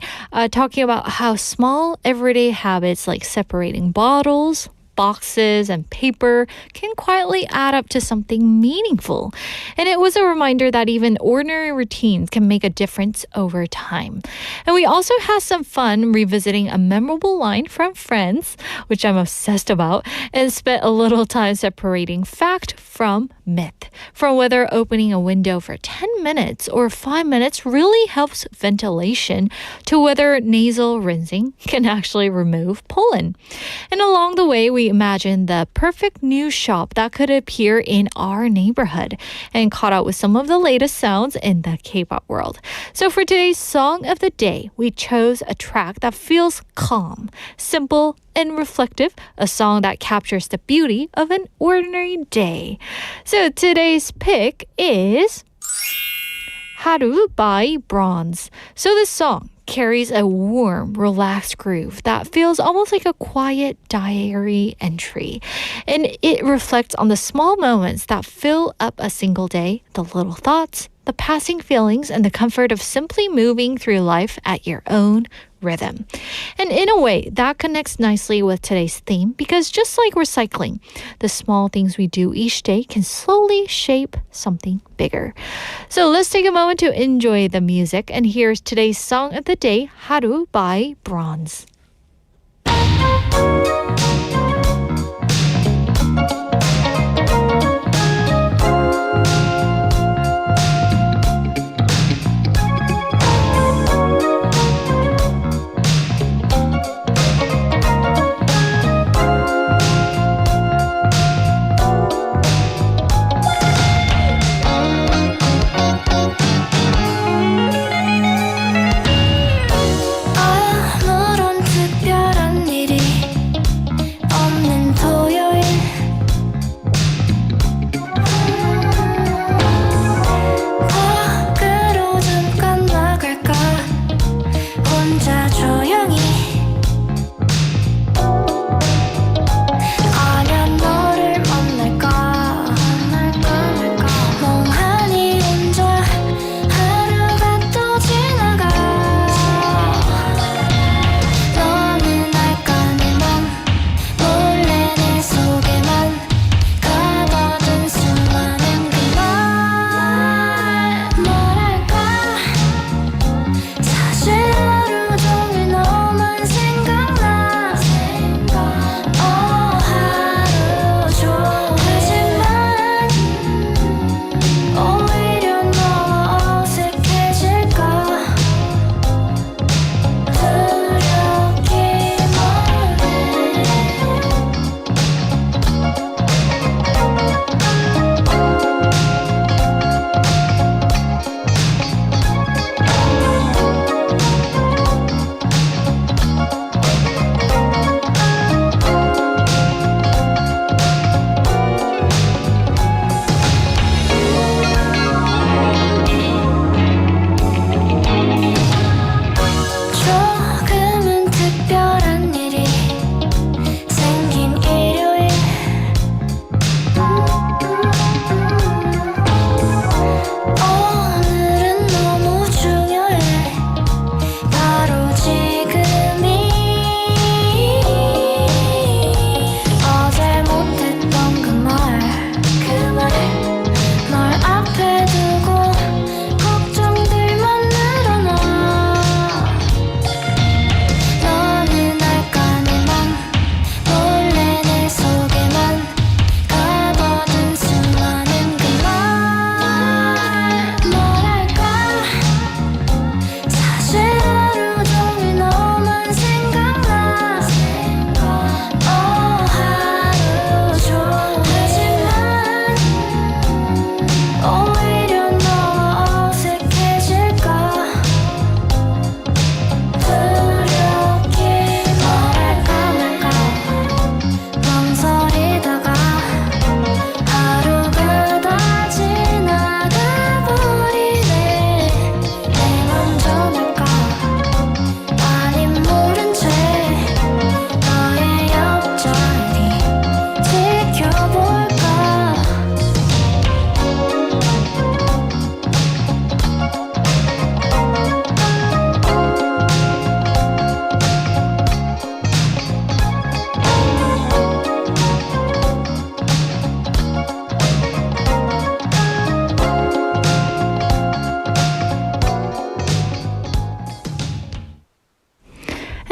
talking about how small everyday habits like separating bottles, boxes and paper can quietly add up to something meaningful. And it was a reminder that even ordinary routines can make a difference over time. And we also had some fun revisiting a memorable line from Friends, which I'm obsessed about, and spent a little time separating fact from myth. From whether opening a window for 10 minutes or 5 minutes really helps ventilation to whether nasal rinsing can actually remove pollen. And along the way, we imagined the perfect new shop that could appear in our neighborhood and caught up with some of the latest sounds in the K-pop world. So for today's Song of the Day, we chose a track that feels calm, simple, and reflective, a song that captures the beauty of an ordinary day. So today's pick is Haru by Bronze. So this song carries a warm, relaxed groove that feels almost like a quiet diary entry. And it reflects on the small moments that fill up a single day, the little thoughts, the passing feelings, and the comfort of simply moving through life at your own rhythm. And in a way, that connects nicely with today's theme because just like recycling, the small things we do each day can slowly shape something bigger. So let's take a moment to enjoy the music. And here's today's Song of the Day, Haru by Bronze. 아무런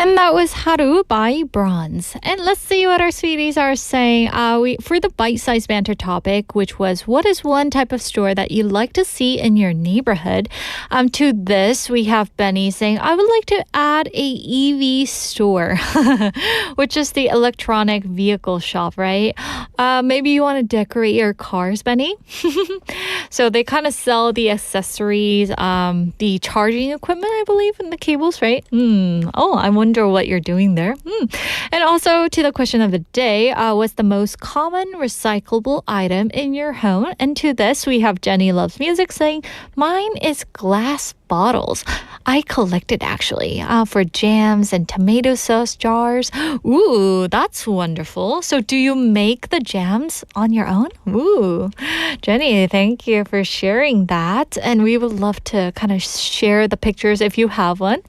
And that was Haru by Bronze. And let's see what our sweeties are saying. For the bite-sized banter topic, which was what is one type of store that you like to see in your neighborhood? To this, we have Benny saying, I would like to add a EV store, which is the electronic vehicle shop, right? Maybe you want to decorate your cars, Benny? So they kind of sell the accessories, the charging equipment, I believe, and the cables, right? Oh, I wonder what you're doing there. And also to the question of the day, what's the most common recyclable item in your home? And to this, we have Jenny Loves Music saying, mine is glass bottles. I collected actually for jams and tomato sauce jars. Ooh, that's wonderful. So do you make the jams on your own? Ooh, Jenny, thank you for sharing that. And we would love to kind of share the pictures if you have one.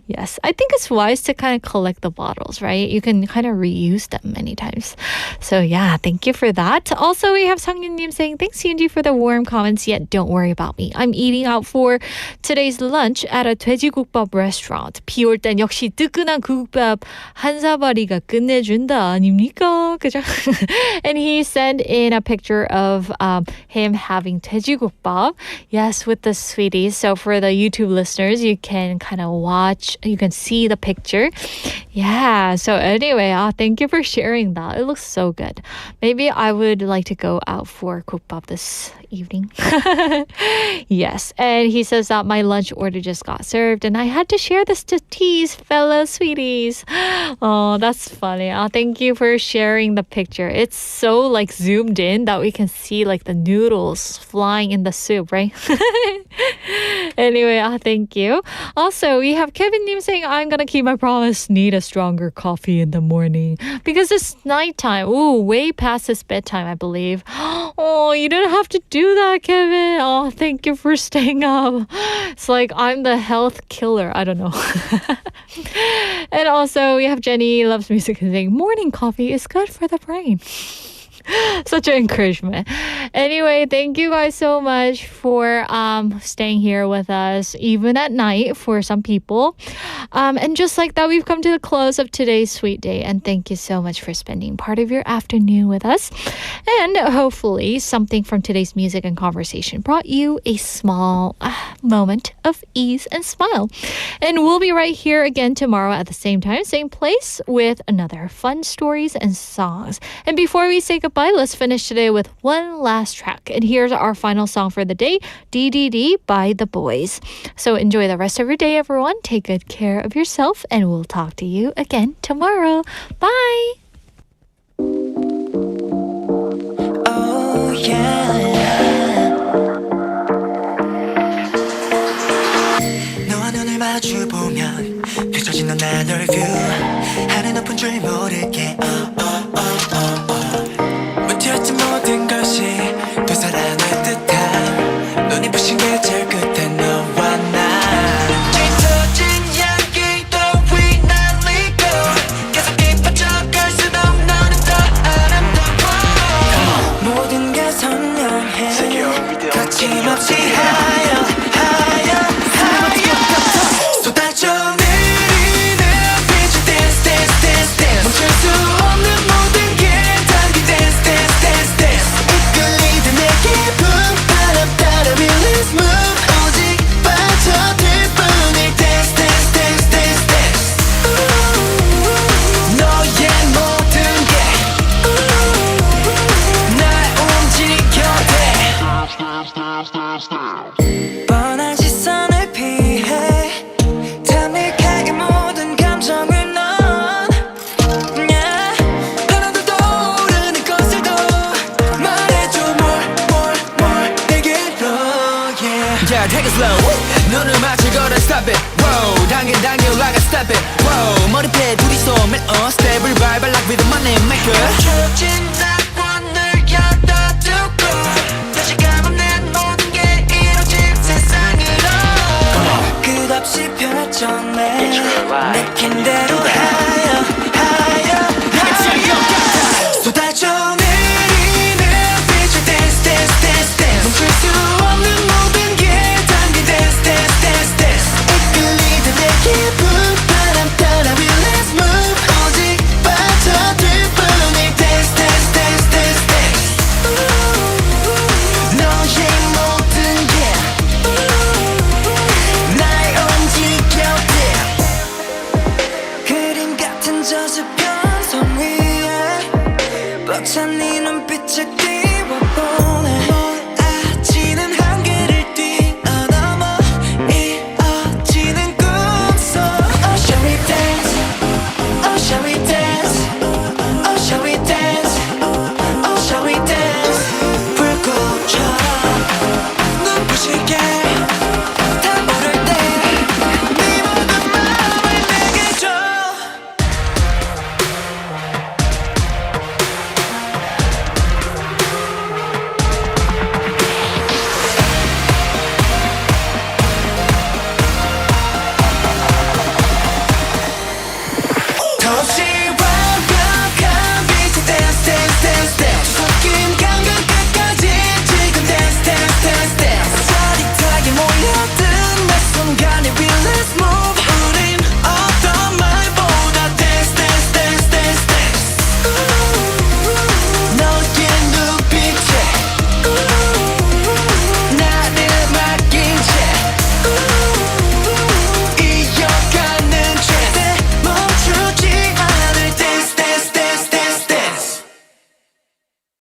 Yes, I think it's wise to kind of collect the bottles, right? You can kind of reuse them many times. So yeah, thank you for that. Also, we have Sang-Yun-님 saying, thanks, Yoonji, for the warm comments, yet don't worry about me. I'm eating out for today's lunch at a 돼지국밥 restaurant. 비 올 땐 역시 뜨끈한 국밥 한 사발이가 끝내준다 아닙니까? 그죠? And he sent in a picture of him having 돼지국밥. Yes, with the sweeties. So for the YouTube listeners, you can kind of watch, you can see the picture. Yeah, so anyway, thank you for sharing that. It looks so good. Maybe I would like to go out for 국밥 this evening. Yes, and he says that my lunch order just got served and I had to share this to tease fellow sweeties. Oh, that's funny. Thank you for sharing the picture. It's so like zoomed in that we can see like the noodles flying in the soup, right? Anyway, thank you. Also, we have Kevin Nim saying, I'm gonna keep my promise, need a stronger coffee in the morning because it's nighttime. Ooh, way past his bedtime, I believe. Oh, you didn't have to do that, Kevin. Oh, thank you for staying up. It's like I'm the health killer. I don't know. And also, we have Jenny Loves Music saying, morning coffee is good for the brain. Such an encouragement. Anyway, thank you guys so much for staying here with us, even at night for some people. And just like that, we've come to the close of today's Sweet Day. And thank you so much for spending part of your afternoon with us. And hopefully something from today's music and conversation brought you a small moment of ease and smile. And we'll be right here again tomorrow at the same time, same place, with another fun stories and songs. And before we say goodbye, let's finish today with one last track. And here's our final song for the day, DDD by The Boys. So enjoy the rest of your day, everyone. Take good care of yourself, and we'll talk to you again tomorrow. Bye! Oh yeah. 너와 눈을 마주 보면 펼쳐진 넌 나널 view 하늘 높은 줄 모르게 묻혀진 모든 것이 되살아날 듯한 눈이 부신 게 제일 끝에 너와 나 짙어진 향기도 휘날리고 계속 깊어져갈수록 너는 더 아름다워 모든 게 선명해 거침없이 하여 쏟아져 내리는 빛을 dance dance dance dance 멈출 수 없는 모든 게 달기 dance dance dance dance 이끌리는 내 기분 바람 따라 release move 오직 빠져들 뿐일 dance dance dance dance dance 너의 모든 게 날 움직여대 뻔한 시선을 피해 담백하게 모든 감정을 넌 하나도 떠오르는 것을 더 말해줘 more 내게로 Yeah, take it slow 눈을 맞춰 걸어 stop it Whoa, 당겨 올라가 stop it Whoa, 머리패 둘이서 밀어 스텝을 밟아 like rhythm money maker 멈춰진 낙원을 열어두고 다시 감아낸 모든 게 이루어질 세상으로 끝없이 펼쳐내 느낀 대로 하여 내가 지금